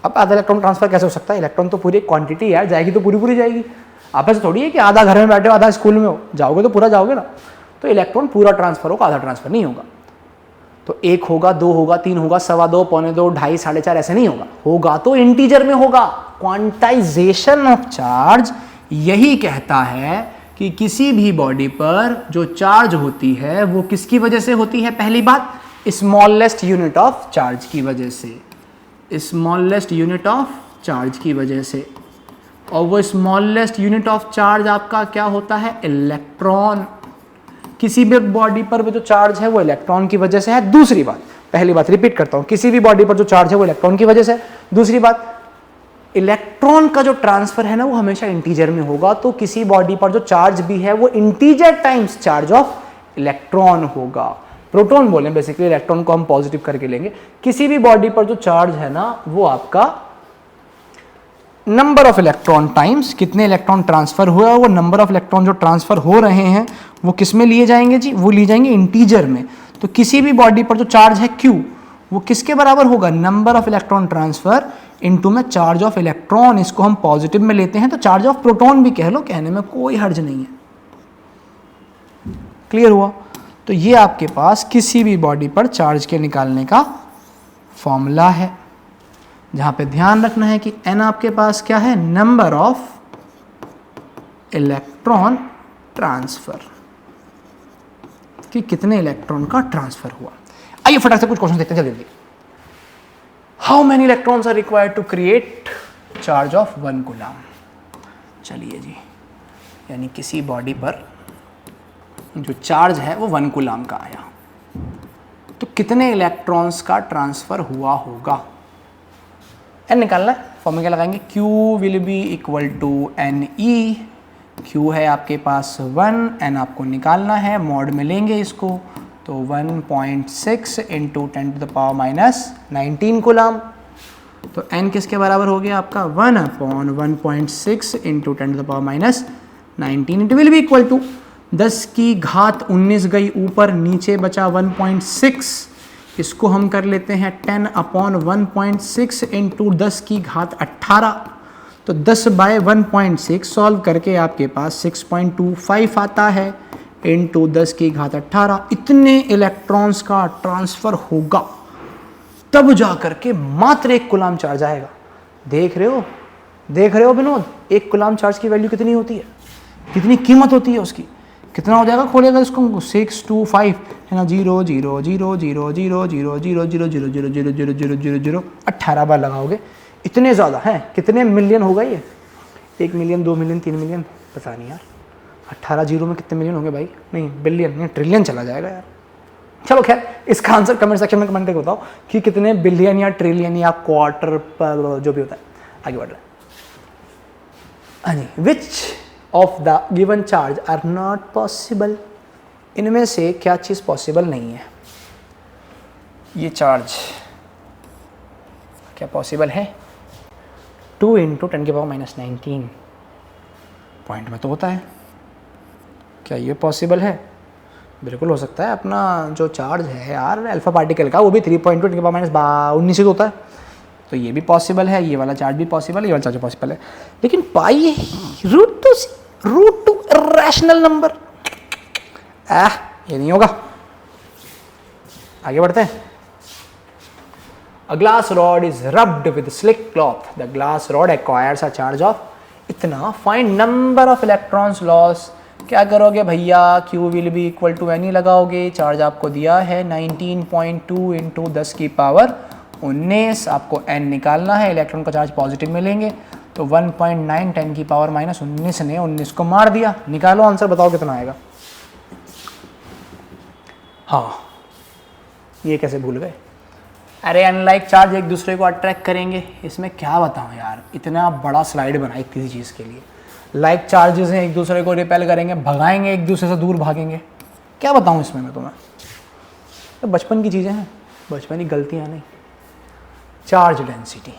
अब आधा इलेक्ट्रॉन ट्रांसफर कैसे हो सकता है? इलेक्ट्रॉन तो पूरी क्वांटिटी यार, जाएगी तो पूरी पूरी जाएगी। आप ऐसे थोड़ी है कि आधा घर में बैठे हो आधा स्कूल में हो, जाओगे तो पूरा जाओगे ना। तो इलेक्ट्रॉन पूरा ट्रांसफर होगा, आधा ट्रांसफर नहीं होगा। तो 1 होगा, 2 होगा, 3 होगा, 2.25, 2.25, 2.5, 4.5 ऐसे नहीं होगा। होगा तो इंटीजर में होगा। क्वांटाइजेशन ऑफ चार्ज यही कहता है कि किसी भी बॉडी पर जो चार्ज होती है वो किसकी वजह से होती है? पहली बात, स्मॉलेस्ट यूनिट ऑफ चार्ज की वजह से, स्मॉलेस्ट यूनिट ऑफ चार्ज की वजह से। और वो स्मॉलेस्ट यूनिट ऑफ चार्ज आपका क्या होता है? इलेक्ट्रॉन। किसी भी बॉडी पर जो चार्ज है वो इलेक्ट्रॉन की वजह से है। दूसरी बात, पहली बात रिपीट करता हूं, किसी भी बॉडी पर जो चार्ज है वो इलेक्ट्रॉन की वजह से है। दूसरी बात, इलेक्ट्रॉन का जो ट्रांसफर है ना वो हमेशा इंटीजर में होगा। तो किसी बॉडी पर जो चार्ज भी है वो integer times charge of electron होगा। प्रोटॉन बोले बेसिकली, इलेक्ट्रॉन को हम पॉजिटिव करके लेंगे। किसी भी बॉडी पर जो चार्ज है ना वो आपका नंबर ऑफ इलेक्ट्रॉन टाइम्स, कितने इलेक्ट्रॉन ट्रांसफर हुआ, वो नंबर ऑफ इलेक्ट्रॉन जो ट्रांसफर हो रहे हैं वो किस में लिए जाएंगे जी? वो लिए जाएंगे इंटीजर में। तो किसी भी बॉडी पर जो चार्ज है Q, वो किसके बराबर होगा? Number of electron transfer into में चार्ज ऑफ इलेक्ट्रॉन। इसको हम पॉजिटिव में लेते हैं तो चार्ज ऑफ प्रोटॉन भी कह लो, कहने में कोई हर्ज नहीं है। क्लियर हुआ? तो ये आपके पास किसी भी बॉडी पर चार्ज के निकालने का फॉर्मूला है, जहां पे ध्यान रखना है कि n आपके पास क्या है? नंबर ऑफ इलेक्ट्रॉन ट्रांसफर, कि कितने इलेक्ट्रॉन का ट्रांसफर हुआ। आइए फटाक से कुछ क्वेश्चन देखते हैं जल्दी। How many electrons are required to create charge of 1 coulomb? चलिए जी, यानी किसी बॉडी पर जो चार्ज है वो 1 कूलम का आया, तो कितने इलेक्ट्रॉन्स का ट्रांसफर हुआ होगा? एन निकालना है, फॉर्मूला लगाएंगे, Q will be equal to NE Q है आपके पास 1, N आपको निकालना है, मॉड में लेंगे इसको, तो 1.6 इंटू 10⁻⁻19 कूलम। तो N किसके बराबर हो गया आपका 1/1.6 into 10⁻⁻19। It will be equal to 10 की घात 19 गई ऊपर, नीचे बचा 1.6, इसको हम कर लेते हैं 10/1.6 इंटू 10 की घात 18। तो 10/1.6 सॉल्व करके आपके पास 6.25 आता है इंटू 10 की घात 18। इतने इलेक्ट्रॉन्स का ट्रांसफर होगा तब जा करके मात्र 1 कूलम चार्ज आएगा। देख रहे हो विनोद, 1 कूलम चार्ज की वैल्यू कितनी होती है, कितनी कीमत होती है उसकी। कितना हो जाएगा, खोलेगा इसको 625 है ना, 0 0 0 0 0 0 0 0 0 0 0 0 0 0 0 18 बार लगाओगे, इतने ज़्यादा हैं। कितने मिलियन होगा ये, 1 मिलियन 2 मिलियन 3 मिलियन, पता नहीं यार। 18 जीरो में कितने मिलियन होंगे भाई, नहीं बिलियन नहीं, ट्रिलियन चला जाएगा यार। चलो खैर, इसका आंसर कमेंट सेक्शन में कमेंट करके बताओ कि कितने बिलियन या ट्रिलियन या क्वार्टर पर जो भी होता है। आगे बढ़ रहे हैं। हाँ जी, which of the given charge are not possible, इनमें से क्या चीज़ पॉसिबल नहीं है। ये चार्ज क्या पॉसिबल है, 2 इंटू 10⁻⁻19 पॉइंट में तो होता है, क्या ये पॉसिबल है। बिल्कुल हो सकता है। अपना जो चार्ज है यार अल्फा पार्टिकल का, वो भी 3.2 10⁻⁻19 से होता है, तो ये भी पॉसिबल है, ये वाला चार्ज भी पॉसिबल है, ये वाला चार्ज पॉसिबल है। लेकिन pi root two rational number, ये नहीं होगा। आगे बढ़ते हैं। A glass rod is rubbed with slick cloth. The glass rod acquires a charge of इतना। Find number of electrons lost। क्या करोगे भैया, Q will be equal to N लगाओगे। चार्ज आपको दिया है 19.2 इंटू 10 की पावर 19, आपको N निकालना है। इलेक्ट्रॉन का चार्ज पॉजिटिव में लेंगे तो 1.9 10 की पावर -19 ने 19 को मार दिया। निकालो आंसर, बताओ कितना आएगा। हाँ, ये कैसे भूल गए। अरे अनलाइक चार्ज एक दूसरे को अट्रैक्ट करेंगे, इसमें क्या बताऊं यार, इतना बड़ा स्लाइड बनाई किसी चीज़ के लिए। लाइक चार्जेस हैं, एक दूसरे को रिपेल करेंगे, भगाएंगे, एक दूसरे से दूर भागेंगे, क्या बताऊं इसमें मैं तुम्हें। तो बचपन की चीज़ें हैं, बचपन की गलतियां नहीं। चार्ज डेंसिटी,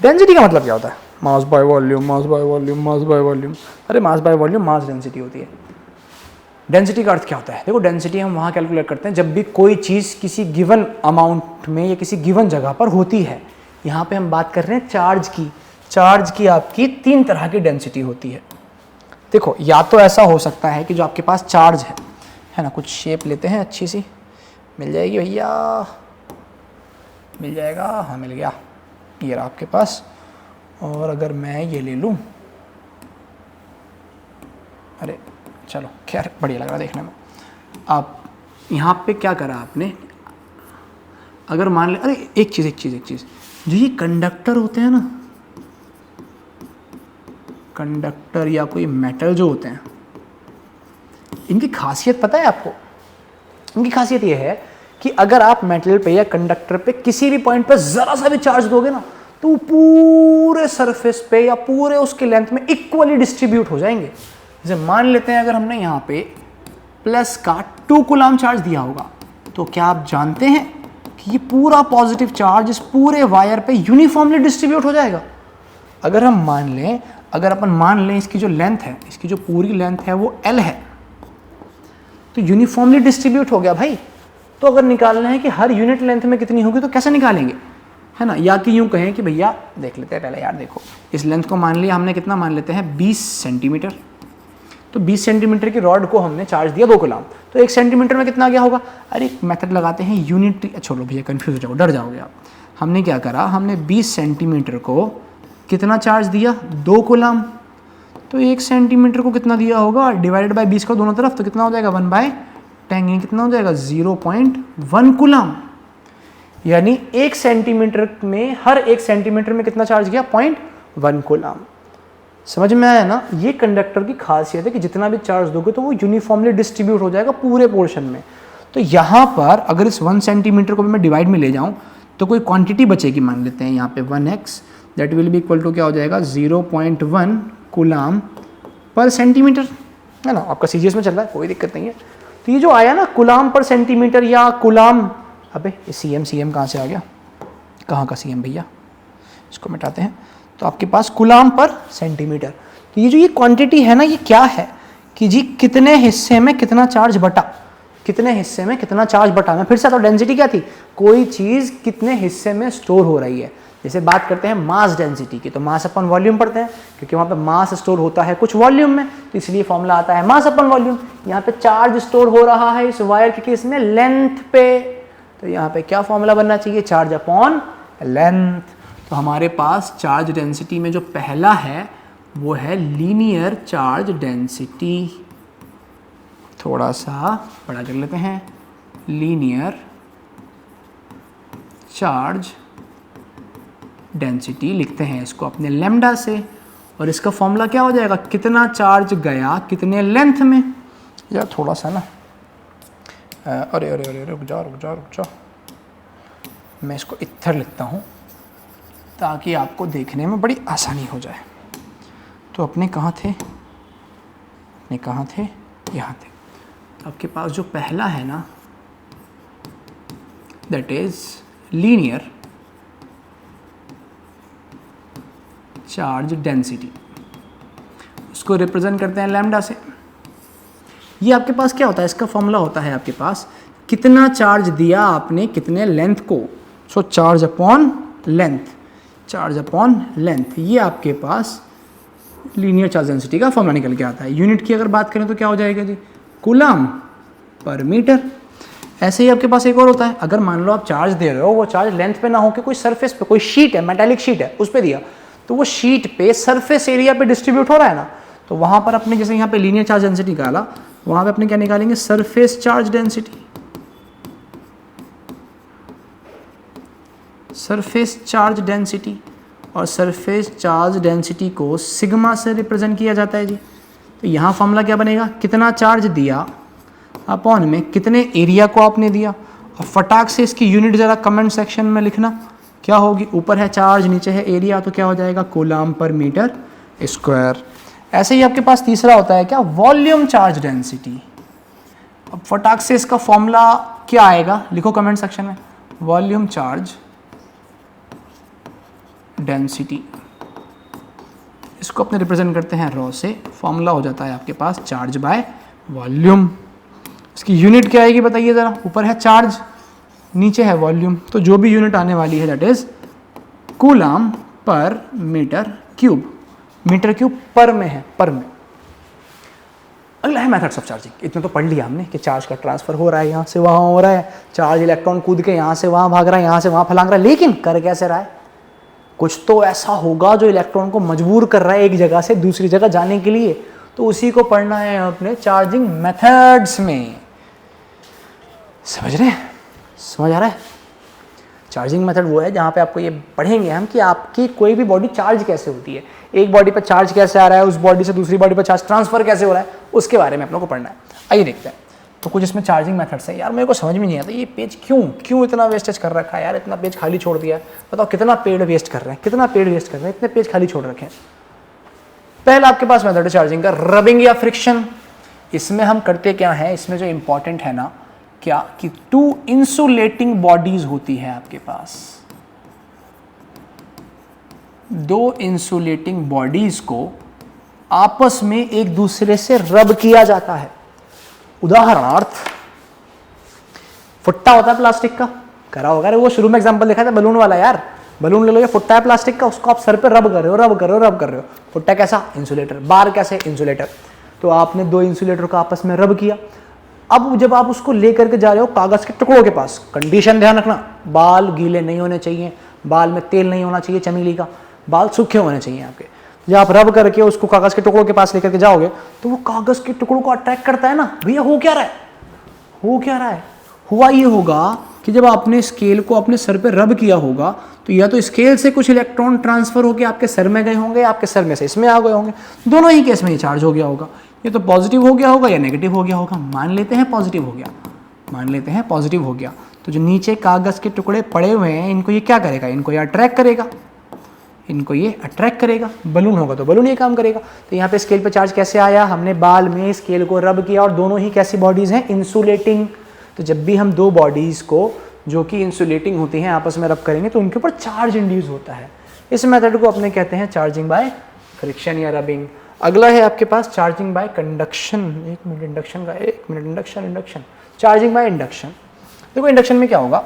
डेंसिटी का मतलब क्या होता है, mass by volume, mass by volume, mass by volume. अरे mass by volume mass density होती है। डेंसिटी का अर्थ क्या होता है, देखो डेंसिटी हम वहाँ कैलकुलेट करते हैं जब भी कोई चीज़ किसी गिवन अमाउंट में या किसी गिवन जगह पर होती है। यहाँ पे हम बात कर रहे हैं चार्ज की। चार्ज की आपकी 3 तरह की डेंसिटी होती है। देखो, या तो ऐसा हो सकता है कि जो आपके पास चार्ज है ना, कुछ शेप लेते हैं अच्छी सी, मिल जाएगी भैया, मिल जाएगा, हाँ मिल गया, ये रहा आपके पास। और अगर मैं ये ले लूँ, अरे चलो खैर बढ़िया लग रहा देखने में। आप यहाँ पे क्या करा आपने, अगर मान ले, अरे एक चीज़ जो ये कंडक्टर होते हैं ना, कंडक्टर या कोई मेटल जो होते हैं, इनकी खासियत पता है आपको। इनकी खासियत ये है कि अगर आप मेटल पे या कंडक्टर पे किसी भी पॉइंट पे ज़रा सा भी चार्ज दोगे ना, तो पूरे सरफेस पे या पूरे उसके लेंथ में इक्वली डिस्ट्रीब्यूट हो जाएंगे। जैसे मान लेते हैं अगर हमने यहाँ पे प्लस का 2 कूलम चार्ज दिया होगा, तो क्या आप जानते हैं कि ये पूरा पॉजिटिव चार्ज इस पूरे वायर पे यूनिफॉर्मली डिस्ट्रीब्यूट हो जाएगा। अगर हम अपन मान लें इसकी जो लेंथ है, इसकी जो पूरी लेंथ है वो L है, तो यूनिफॉर्मली डिस्ट्रीब्यूट हो गया भाई। तो अगर निकालना है कि हर यूनिट लेंथ में कितनी होगी, तो कैसे निकालेंगे, है ना। या कि यूँ कहें कि भैया देख लेते हैं पहले यार, देखो इस लेंथ को मान लिया हमने, कितना मान लेते हैं 20 सेंटीमीटर। तो 20 सेंटीमीटर की रॉड को हमने चार्ज दिया 2 कूलम, तो 1 सेंटीमीटर में कितना गया होगा। अरे एक मेथड लगाते हैं यूनिट, छोड़ो भैया कंफ्यूज हो जाओ, डर जाओगे आप। हमने क्या करा, हमने 20 सेंटीमीटर को कितना चार्ज दिया, 2 कूलम। तो 1 सेंटीमीटर को कितना दिया होगा, डिवाइडेड बाय 20 का दोनों तरफ, तो कितना हो जाएगा 1/10, कितना हो जाएगा 0.1 कूलम। यानी 1 सेंटीमीटर में, हर 1 सेंटीमीटर में कितना चार्ज गया, 0.1 कूलम। समझ में आया ना। ये कंडक्टर की खासियत है कि जितना भी चार्ज दोगे तो वो यूनिफॉर्मली डिस्ट्रीब्यूट हो जाएगा पूरे पोर्शन में। तो यहाँ पर अगर इस 1 सेंटीमीटर को भी मैं डिवाइड में ले जाऊँ तो कोई क्वांटिटी बचेगी, मान लेते हैं यहाँ पे 1x, that will be equal to क्या हो जाएगा 0.1 कूलम पर सेंटीमीटर, है ना, आपका सीजीएस में चल रहा है, कोई दिक्कत नहीं है। तो ये जो आया ना कूलाम पर सेंटीमीटर या कूलाम, अबे ये सीएम कहाँ से आ गया, कहाँ का सीएम भैया, इसको मिटाते हैं। तो आपके पास कूलाम पर सेंटीमीटर, तो ये जो ये क्वांटिटी है ना, ये क्या है कि जी कितने हिस्से में कितना चार्ज बटा, कितने हिस्से में कितना चार्ज बटा। मैं फिर से, तो डेंसिटी क्या थी, कोई चीज़ कितने हिस्से में स्टोर हो रही है। जैसे बात करते हैं मास डेंसिटी की, तो मास अपन वॉल्यूम पढ़ते हैं, क्योंकि वहाँ पे मास स्टोर होता है कुछ वॉल्यूम में, तो इसलिए फॉर्मूला आता है मास अपन वॉल्यूम। यहाँ पे चार्ज स्टोर हो रहा है इस वायर के केस में लेंथ पे, तो यहाँ पे क्या फॉर्मूला बनना चाहिए, चार्ज अपॉन लेंथ। तो हमारे पास चार्ज डेंसिटी में जो पहला है वो है लीनियर चार्ज डेंसिटी, थोड़ा सा बड़ा कर लेते हैं, लीनियर चार्ज डेंसिटी लिखते हैं इसको अपने लैम्डा से, और इसका फॉर्मूला क्या हो जाएगा, कितना चार्ज गया कितने लेंथ में। यार थोड़ा सा ना, अरे अरे अरे रुक जाओ, मैं इसको इधर लिखता हूँ ताकि आपको देखने में बड़ी आसानी हो जाए। तो अपने कहाँ थे, यहाँ थे। तो आपके पास जो पहला है ना, that is linear charge density, उसको रिप्रेजेंट करते हैं लैम्डा से। ये आपके पास क्या होता है, इसका फॉर्मूला होता है आपके पास कितना चार्ज दिया आपने कितने लेंथ को, सो चार्ज अपॉन लेंथ, ये आपके पास लीनियर चार्ज डेंसिटी का फॉर्मूला निकल के आता है। यूनिट की अगर बात करें तो क्या हो जाएगा जी, कूलम पर मीटर। ऐसे ही आपके पास एक और होता है, अगर मान लो आप चार्ज दे रहे हो, वो चार्ज लेंथ पे ना हो के कोई सरफेस पे, कोई शीट है, मेटालिक शीट है, उस पे दिया, तो वो शीट पे सरफेस एरिया पे डिस्ट्रीब्यूट हो रहा है ना, तो वहां पर अपने जैसे यहाँ पे लीनियर चार्ज डेंसिटी निकाला, वहां पे अपने क्या निकालेंगे, सरफेस चार्ज डेंसिटी। और सरफेस चार्ज डेंसिटी को सिग्मा से रिप्रेजेंट किया जाता है जी। तो यहाँ फॉर्मूला क्या बनेगा, कितना चार्ज दिया अपॉन में कितने एरिया को आपने दिया। और फटाक से इसकी यूनिट ज़रा कमेंट सेक्शन में लिखना क्या होगी, ऊपर है चार्ज नीचे है एरिया, तो क्या हो जाएगा, कूलम पर मीटर स्क्वायर। ऐसे ही आपके पास तीसरा होता है क्या, वॉल्यूम चार्ज डेंसिटी। अब फटाक से इसका फॉर्मूला क्या आएगा, लिखो कमेंट सेक्शन में, वॉल्यूम चार्ज डेंसिटी, इसको अपने रिप्रेजेंट करते हैं रॉ से। फॉर्मूला हो जाता है आपके पास चार्ज बाय वॉल्यूम। इसकी यूनिट क्या आएगी बताइए ज़रा, ऊपर है चार्ज नीचे है वॉल्यूम, तो जो भी यूनिट आने वाली है that is coulomb per metre cube. Metre cube पर में है, पर में। अगला है मेथड्स ऑफ चार्जिंग। इतना तो पढ़ लिया हमने कि चार्ज का ट्रांसफर हो रहा है, यहाँ से वहाँ हो रहा है, चार्ज इलेक्ट्रॉन कूद के यहाँ से वहाँ भाग रहा है, यहाँ से वहाँ फलांग रहा है, लेकिन कर कैसे रहा है, कुछ तो ऐसा होगा जो इलेक्ट्रॉन को मजबूर कर रहा है एक जगह से दूसरी जगह जाने के लिए, तो उसी को पढ़ना है अपने चार्जिंग मेथड्स में। समझ रहे हैं, समझ आ रहा है। चार्जिंग मेथड वो है जहाँ पे आपको ये पढ़ेंगे हम कि आपकी कोई भी बॉडी चार्ज कैसे होती है, एक बॉडी पर चार्ज कैसे आ रहा है, उस बॉडी से दूसरी बॉडी पर चार्ज ट्रांसफर कैसे हो रहा है, उसके बारे में अपनों को पढ़ना है। आइए देखते हैं। तो कुछ इसमें चार्जिंग मेथड्स हैं। यार मेरे को समझ में नहीं आता ये पेज क्यों इतना वेस्टेज कर रखा है यार, इतना पेज खाली छोड़ दिया है। बताओ कितना पेड़ वेस्ट कर रहे हैं, इतने पेज खाली छोड़ रखे हैं। पहला आपके पास मेथड है चार्जिंग का, रबिंग या फ्रिक्शन। इसमें हम करते क्या है, इसमें जो इंपॉर्टेंट है ना क्या कि 2 इंसुलेटिंग बॉडीज होती है आपके पास, 2 इंसुलेटिंग बॉडीज को आपस में एक दूसरे से रब किया जाता है। उदाहरणार्थ फुट्टा होता है प्लास्टिक का, करा होगा वो शुरू में एग्जांपल देखा था बलून वाला, यार बलून ले लो, ये फुट्टा है प्लास्टिक का, उसको आप सर पे रब कर रहे हो। फुट्टा कैसा, इंसुलेटर। बार कैसे, इंसुलेटर। तो आपने 2 इंसुलेटर को आपस में रब किया। अब जब आप उसको लेकर के जा रहे हो कागज के टुकड़ों के पास, कंडीशन ध्यान रखना, बाल गीले नहीं होने चाहिए, बाल में तेल नहीं होना चाहिए चमेली का, बाल सूखे होने चाहिए आपके। जब आप रब करके उसको कागज के टुकड़ों के पास लेकर के जाओगे तो वो कागज के टुकड़ों को अट्रैक्ट करता है ना। भैया हो क्या रहा है, हुआ ये होगा कि जब आपने स्केल को अपने सर पे रब किया होगा तो या तो स्केल से कुछ इलेक्ट्रॉन ट्रांसफर होकर आपके सर में गए होंगे, आपके सर में से इसमें आ गए होंगे, दोनों ही केस में ये चार्ज हो गया होगा। ये तो पॉजिटिव हो गया होगा या नेगेटिव हो गया होगा। मान लेते हैं पॉजिटिव हो गया, तो जो नीचे कागज के टुकड़े पड़े हुए हैं इनको ये क्या करेगा, इनको ये अट्रैक्ट करेगा। इनको ये अट्रैक्ट करेगा, बलून होगा तो बलून ये काम करेगा। तो यहाँ पे स्केल पे चार्ज कैसे आया, हमने बाल में स्केल को रब किया और दोनों ही कैसी बॉडीज़ हैं, इंसुलेटिंग। तो जब भी हम दो बॉडीज़ को जो कि इंसुलेटिंग होती हैं आपस में रब करेंगे तो उनके ऊपर चार्ज इंड्यूस होता है। इस मेथड को अपने कहते हैं चार्जिंग बाय फ्रिक्शन या रबिंग। अगला है आपके पास चार्जिंग बाय कंडक्शन। एक मिनट इंडक्शन का, एक minute induction charging by induction. देखो इंडक्शन में क्या होगा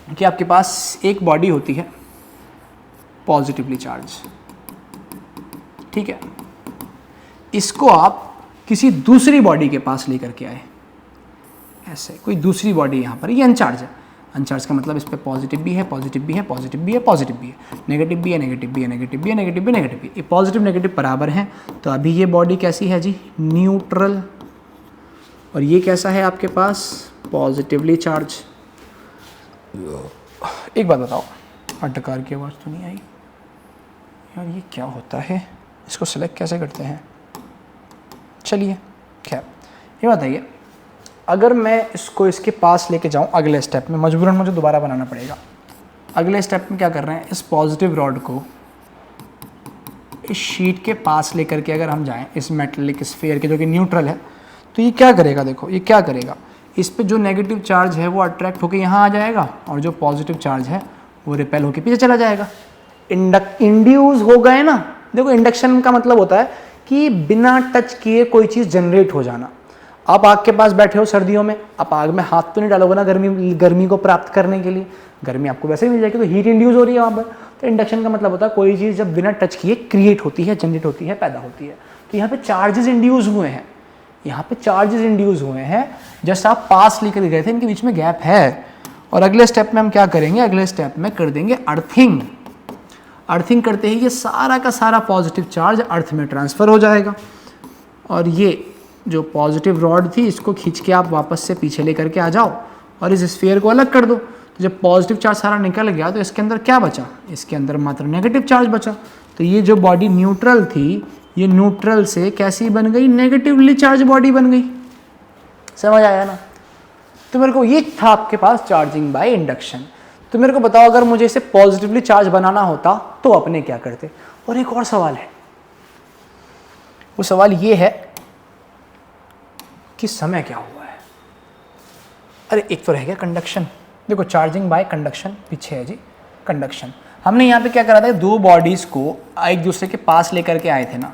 कि आपके पास एक बॉडी होती है पॉजिटिवली चार्ज, ठीक है, इसको आप किसी दूसरी बॉडी के पास लेकर के आए, ऐसे कोई दूसरी बॉडी यहाँ पर, ये अनचार्ज है। अनचार्ज का मतलब इस पर पॉजिटिव भी है, पॉजिटिव भी है, पॉजिटिव भी है, पॉजिटिव भी है, नेगेटिव भी है, नेगेटिव भी है, नेगेटिव भी है, नेगेटिव भी, नेगेटिव भी। ये पॉजिटिव नेगेटिव बराबर हैं, तो अभी ये बॉडी कैसी है जी, न्यूट्रल, और ये कैसा है आपके पास, पॉजिटिवली चार्ज। एक बात बताओ, अटकार की आवाज़ तो नहीं आई यार, ये क्या होता है, इसको सिलेक्ट कैसे करते हैं, चलिए खैर ये बताइए, अगर मैं इसको इसके पास लेके जाऊं अगले स्टेप में, मजबूरन मुझे दोबारा बनाना पड़ेगा। अगले स्टेप में क्या कर रहे हैं, इस पॉजिटिव रॉड को इस शीट के पास लेकर के अगर हम जाएं, इस मेटेलिक स्फीयर के जो कि न्यूट्रल है, तो ये क्या करेगा, देखो ये क्या करेगा, इस पे जो नेगेटिव चार्ज है वो अट्रैक्ट होकर यहाँ आ जाएगा और जो पॉजिटिव चार्ज है वो रिपेल होकर पीछे चला जाएगा। इंड्यूस हो गए ना। देखो इंडक्शन का मतलब होता है कि बिना टच किए कोई चीज़ जनरेट हो जाना। आप आग के पास बैठे हो सर्दियों में, आप आग में हाथ तो नहीं डालोगे ना गर्मी को प्राप्त करने के लिए, गर्मी आपको वैसे ही मिल जाएगी, तो हीट इंड्यूस हो रही है वहाँ पर। तो इंडक्शन का मतलब होता है कोई चीज़ जब बिना टच किए क्रिएट होती है, जनरेट होती है, पैदा होती है। तो यहाँ पे चार्जेस इंड्यूस हुए हैं, यहाँ पे चार्जेस इंड्यूस हुए हैं, जस्ट आप पास लेकर गए थे, इनके बीच में गैप है। और अगले स्टेप में हम क्या करेंगे, अगले स्टेप में कर देंगे अर्थिंग। अर्थिंग करते ही ये सारा का सारा पॉजिटिव चार्ज अर्थ में ट्रांसफ़र हो जाएगा, और ये जो पॉजिटिव रॉड थी इसको खींच के आप वापस से पीछे लेकर के आ जाओ और इस स्फीयर को अलग कर दो। तो जब पॉजिटिव चार्ज सारा निकल गया तो इसके अंदर क्या बचा, इसके अंदर मात्र नेगेटिव चार्ज बचा। तो ये जो बॉडी न्यूट्रल थी, ये न्यूट्रल से कैसी बन गई, नेगेटिवली चार्ज बॉडी बन गई। समझ आया ना। तो मेरे को ये था आपके पास चार्जिंग बाय इंडक्शन। तो मेरे को बताओ, अगर मुझे इसे पॉजिटिवली चार्ज बनाना होता तो अपने क्या करते। और एक और सवाल है, वो सवाल ये है कि समय क्या हुआ है। अरे एक तो रह गया कंडक्शन। देखो चार्जिंग बाय कंडक्शन पीछे है जी, कंडक्शन। हमने यहाँ पे क्या करा था, दो बॉडीज को एक दूसरे के पास लेकर के आए थे ना,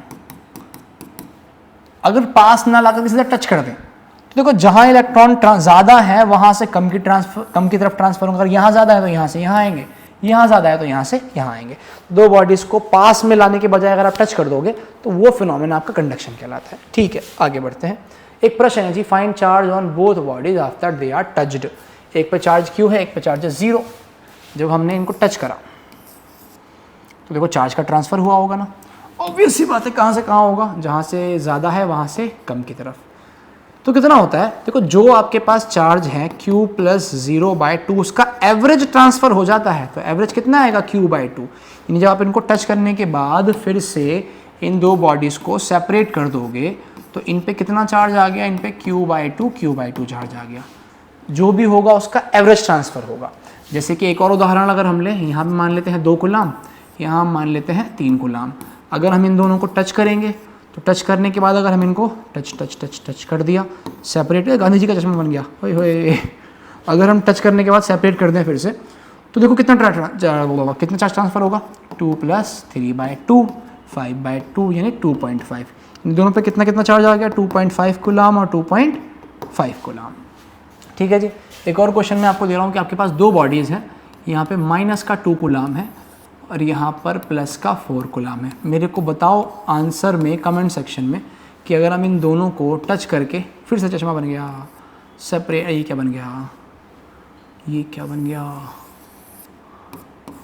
अगर पास ना लाकर सीधा टच कर दें तो देखो जहां इलेक्ट्रॉन ज़्यादा है वहां से कम की तरफ ट्रांसफर होगा। अगर यहाँ ज़्यादा है तो यहाँ से यहाँ आएंगे, यहाँ ज़्यादा है तो यहाँ से यहाँ आएंगे। दो बॉडीज़ को पास में लाने के बजाय अगर आप टच कर दोगे तो वो फिनोमेना आपका कंडक्शन कहलाता है। ठीक है, आगे बढ़ते हैं। एक प्रश्न है जी, find charge on both bodies after they are touched. एक पे चार्ज Q है, एक पे चार्ज है 0। जब हमने इनको टच करा तो देखो चार्ज का ट्रांसफ़र हुआ होगा ना। ऑब्वियस सी बात है, कहाँ से कहाँ होगा, जहाँ से ज़्यादा है वहाँ से कम की तरफ। तो कितना होता है, देखो जो आपके पास चार्ज है Q + 0/2 उसका एवरेज ट्रांसफ़र हो जाता है। तो एवरेज कितना आएगा, Q/2। यानी जब आप इनको टच करने के बाद फिर से इन दो बॉडीज़ को सेपरेट कर दोगे तो इन पे कितना चार्ज आ गया, इन पे Q/2 चार्ज आ गया। जो भी होगा उसका एवरेज ट्रांसफ़र होगा। जैसे कि एक और उदाहरण अगर हम लें, यहाँ पे मान लेते हैं 2 कूलाम, यहाँ हम मान लेते हैं 3 कूलाम। अगर हम इन दोनों को टच करेंगे तो टच करने के बाद अगर हम इनको टच कर दिया, सेपरेट, गांधी जी का चश्मा बन गया, ओए होए। अगर हम टच करने के बाद सेपरेट कर दें फिर से, तो देखो कितना चार्ज ट्रांसफ़र होगा, 2 + 3/2 5/2 यानी 2.5। इन दोनों पे कितना चार्ज आ गया, 2.5 कूलाम और 2.5 कूलाम। ठीक है जी। एक और क्वेश्चन मैं आपको दे रहा हूँ कि आपके पास दो बॉडीज़ हैं, यहाँ पे -2 कूलाम है और यहाँ पर +4 कूलाम है। मेरे को बताओ आंसर में, कमेंट सेक्शन में, कि अगर हम इन दोनों को टच करके, फिर से चश्मा बन गया, सेपरेट, ये क्या बन गया, ये क्या बन गया,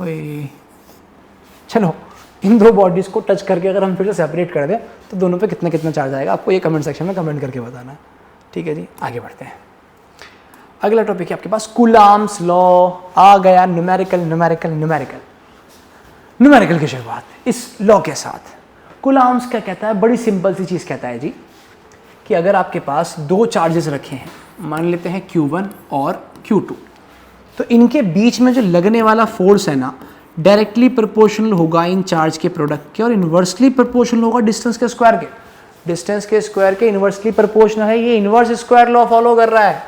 ओए, चलो इन दो बॉडीज़ को टच करके अगर हम फिर से सेपरेट कर दें तो दोनों पे कितना चार्ज आएगा, आपको ये कमेंट सेक्शन में कमेंट करके बताना है। ठीक है जी, आगे बढ़ते हैं। अगला टॉपिक है आपके पास कूलाम्स लॉ आ गया। न्यूमेरिकल की शुरुआत इस लॉ के साथ। कूलाम्स क्या कहता है, बड़ी सिंपल सी चीज़ कहता है जी कि अगर आपके पास दो चार्जेस रखे हैं, मान लेते हैं Q1 और Q2, तो इनके बीच में जो लगने वाला फोर्स है ना, डायरेक्टली प्रोपोर्शनल होगा इन चार्ज के प्रोडक्ट के और इन्वर्सली प्रोपोर्शनल होगा डिस्टेंस के स्क्वायर के। डिस्टेंस के स्क्वायर के इन्वर्सली प्रोपोर्शनल है, ये इन्वर्स स्क्वायर लॉ फॉलो कर रहा है,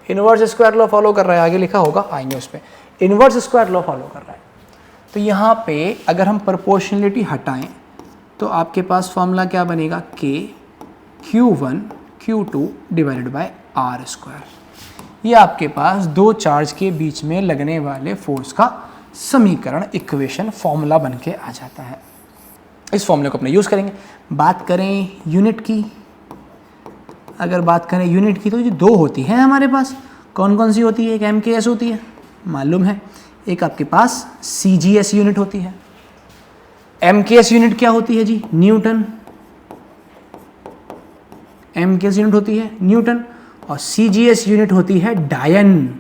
इन्वर्स स्क्वायर लॉ फॉलो कर रहा है, आगे लिखा होगा, आएंगे उस पर, इन्वर्स स्क्वायर लॉ फॉलो कर रहा है। तो यहाँ पे अगर हम प्रोपोर्शनलिटी हटाएं तो आपके पास फॉर्मूला क्या बनेगा, के Q1 Q2 divided by R square. ये आपके पास दो चार्ज के बीच में लगने वाले फोर्स का समीकरण, इक्वेशन, फॉर्मूला बन के आ जाता है। इस फॉर्मूले को अपने यूज़ करेंगे। बात करें यूनिट की, अगर बात करें यूनिट की तो ये दो होती है हमारे पास। कौन कौन सी होती है, एक MKS होती है मालूम है, एक आपके पास CGS यूनिट होती है। MKS यूनिट क्या होती है जी, न्यूटन, MKS यूनिट होती है न्यूटन, और CGS यूनिट होती है डायन।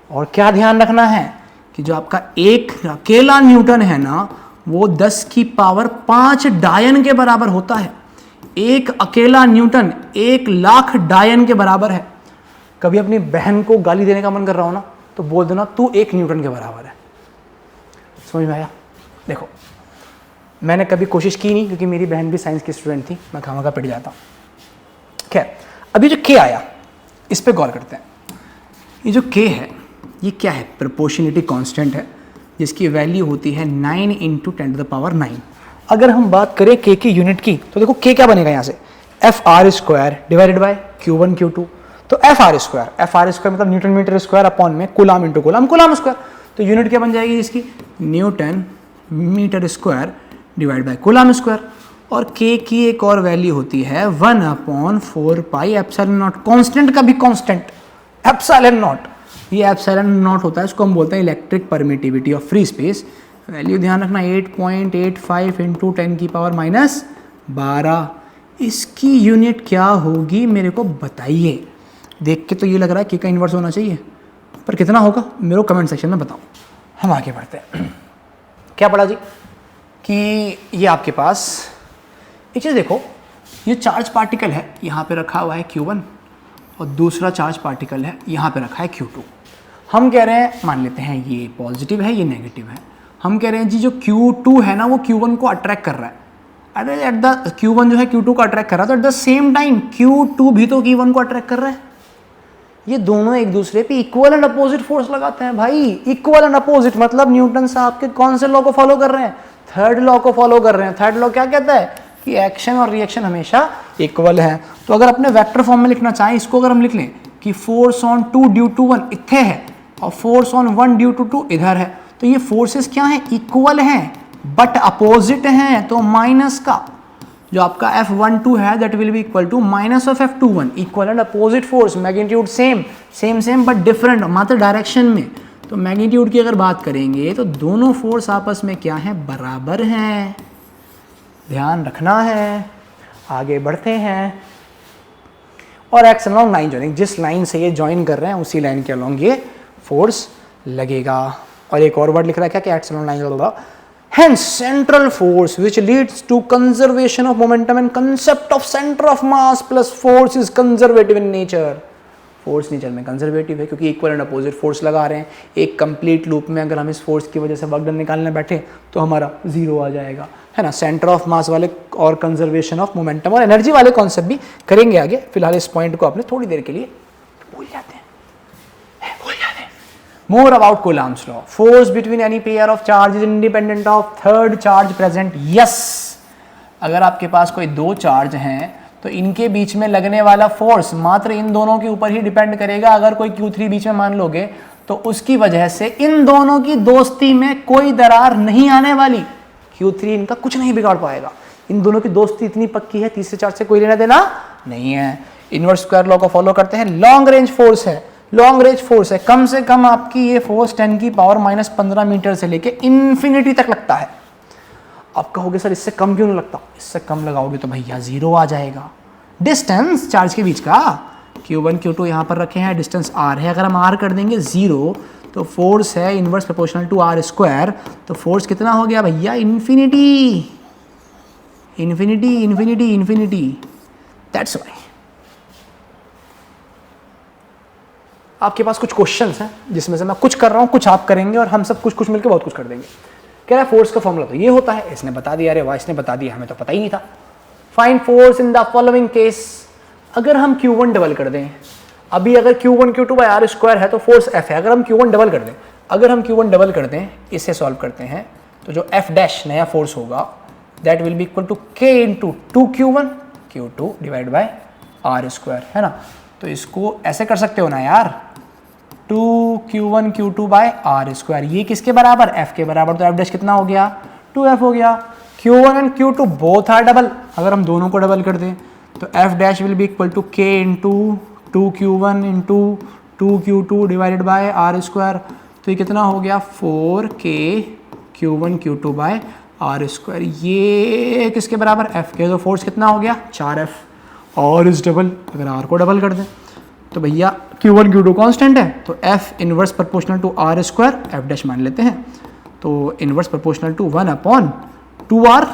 और क्या ध्यान रखना है कि जो आपका एक अकेला न्यूटन है ना, वो 10 की पावर 5 डायन के बराबर होता है। एक अकेला न्यूटन 1,00,000 डायन के बराबर है। कभी अपनी बहन को गाली देने का मन कर रहा हो ना, तो बोल देना तू 1 न्यूटन के बराबर है। समझ में आया? देखो, मैंने कभी कोशिश की नहीं क्योंकि मेरी बहन भी साइंस की स्टूडेंट थी, मैं खामखा पिट जाता। खैर, अभी जो के आया इस पे गौर करते हैं। ये जो के है ये क्या है, प्रोपोर्शनलिटी कांस्टेंट है जिसकी वैल्यू होती है 9 × 10⁹। अगर हम बात करें के की यूनिट की तो देखो के क्या बनेगा यहाँ से, FR² divided by Q1 Q2। तो FR² मतलब न्यूटन मीटर स्क्वायर अपॉन में कूलाम इंटू कूलाम स्क्वायर। तो यूनिट क्या बन जाएगी इसकी, newton metre square divide by coulomb square. और के की एक और वैल्यू होती है 1/4 पाई एप्सिलॉन नॉट। कांस्टेंट का भी कांस्टेंट एप्सिलॉन नॉट, ये एप्सिलॉन नॉट होता है, इसको हम बोलते हैं electric permittivity of free space. Value ध्यान रखना 8.85 × 10⁻12। इसकी यूनिट क्या होगी मेरे को बताइए। देख के तो ये लग रहा है के का इन्वर्स होना चाहिए, पर कितना होगा मेरे को कमेंट सेक्शन में बताओ। हम आगे बढ़ते हैं। क्या पढ़ा जी कि ये आपके पास एक चीज़ देखो, ये चार्ज पार्टिकल है यहाँ पे रखा हुआ है Q1 और दूसरा चार्ज पार्टिकल है यहाँ पे रखा है Q2। हम कह रहे हैं, मान लेते हैं ये पॉजिटिव है ये नेगेटिव है, हम कह रहे हैं जी जो Q2 है ना वो Q1 को अट्रैक्ट कर रहा है। अरे एट द Q1 जो है Q2 को अट्रैक्ट कर रहा है, तो at the same time Q2 भी तो Q1 को अट्रैक्ट कर रहा है। ये दोनों एक दूसरे पे इक्वल एंड अपोजिट फोर्स लगाते हैं भाई। इक्वल एंड अपोजिट मतलब न्यूटन साहब के कौन से लॉ को फॉलो कर रहे हैं, थर्ड लॉ को फॉलो कर रहे हैं। थर्ड लॉ क्या कहता है कि एक्शन और रिएक्शन हमेशा इक्वल है। तो अगर अपने वेक्टर फॉर्म में लिखना चाहें, इसको अगर हम लिख लें कि फोर्स ऑन 2 ड्यू टू 1 इत्थे है और फोर्स ऑन 1 ड्यू टू 2 इधर है, तो ये फोर्सेस क्या हैं, इक्वल हैं बट अपोजिट हैं। तो माइनस का जो आपका F12 है that will be equal to minus of F21। Equal and opposite force, magnitude same but different मात्र डायरेक्शन में। तो मैग्नीट्यूड की अगर बात करेंगे तो दोनों फोर्स आपस में क्या है, बराबर हैं। ध्यान रखना है। आगे बढ़ते हैं। और एक्स अलॉन्ग लाइन जॉइनिंग, जिस लाइन से ये ज्वाइन कर रहे हैं उसी लाइन के अलॉन्ग ये फोर्स लगेगा। और एक और वर्ड लिख रहा है क्या कि x along line, hence central force which leads to conservation of momentum and concept of center of mass plus force is conservative in nature। Force nature में कंजर्वेटिव है क्योंकि इक्वल एंड अपोजिट फोर्स लगा रहे हैं। एक complete loop में अगर हम इस फोर्स की वजह से वर्क डन निकालने बैठे तो हमारा जीरो आ जाएगा, है ना। सेंटर ऑफ मास वाले और कंजर्वेशन ऑफ मोमेंटम और एनर्जी वाले कॉन्सेप्ट भी करेंगे आगे। फिलहाल इस पॉइंट को आपने थोड़ी देर के लिए भूल जाते हैं। More about Coulomb's law. Force between any pair of charge is independent of third charge present. Yes. अगर आपके पास कोई दो चार्ज हैं तो इनके बीच में लगने वाला फोर्स मात्र इन दोनों के ऊपर ही डिपेंड करेगा। अगर कोई Q3 बीच में मान लोगे तो उसकी वजह से इन दोनों की दोस्ती में कोई दरार नहीं आने वाली। Q3 इनका कुछ नहीं बिगाड़ पाएगा। इन दोनों की दोस्ती इतनी पक्की है, तीसरे चार्ज से कोई लेना देना नहीं है। इनवर्स स्क्वायर लॉ को फॉलो करते हैं। लॉन्ग रेंज फोर्स है, लॉन्ग रेंज फोर्स है, कम से कम आपकी ये फोर्स 10 की पावर -15 मीटर से लेके इन्फिनिटी तक लगता है। आप कहोगे सर इससे कम क्यों नहीं लगता, इससे कम लगाओगे तो भैया जीरो आ जाएगा। डिस्टेंस चार्ज के बीच का Q1 Q2 यहाँ पर रखे हैं, डिस्टेंस r है। अगर हम r कर देंगे जीरो तो फोर्स है inverse proportional to r square. तो फोर्स कितना हो गया भैया, infinity infinity infinity infinity. That's why आपके पास कुछ क्वेश्चंस हैं जिसमें से मैं कुछ कर रहा हूँ, कुछ आप करेंगे और हम सब कुछ कुछ मिलकर बहुत कुछ कर देंगे। कह रहा है फोर्स का फॉर्मूला तो ये होता है, इसने बता दिया, अरे वाह इसने बता दिया, हमें तो पता ही नहीं था। Find force in the following case. अगर हम Q1 डबल कर दें, अभी अगर Q1 Q2 by R square है तो फोर्स F है। अगर हम Q1 डबल कर दें, अगर हम Q1 डबल कर दें, इसे सॉल्व करते हैं तो जो F डैश नया फोर्स होगा that will be equal to K into 2Q1 Q2 divide by R square, है ना। तो इसको ऐसे कर सकते हो ना यार, 2Q1 Q2 by R square, ये किसके बराबर, F के बराबर। तो F डैश कितना हो गया, 2F हो गया। Q1 and Q2 both are double, अगर हम दोनों को डबल कर दें तो F dash will be equal to K into 2Q1 into 2Q2 divided by R square. तो ये कितना हो गया, 4K Q1 Q2 bye R square. ये किसके बराबर, F के। तो फोर्स कितना हो गया, 4F। और इस डबल, अगर R को डबल कर दें तो भैया Q1 Q2 कांस्टेंट है, तो F inverse proportional to R square F dash मान लेते हैं। तो इनवर्स प्रोपोर्शनल टू 1/2R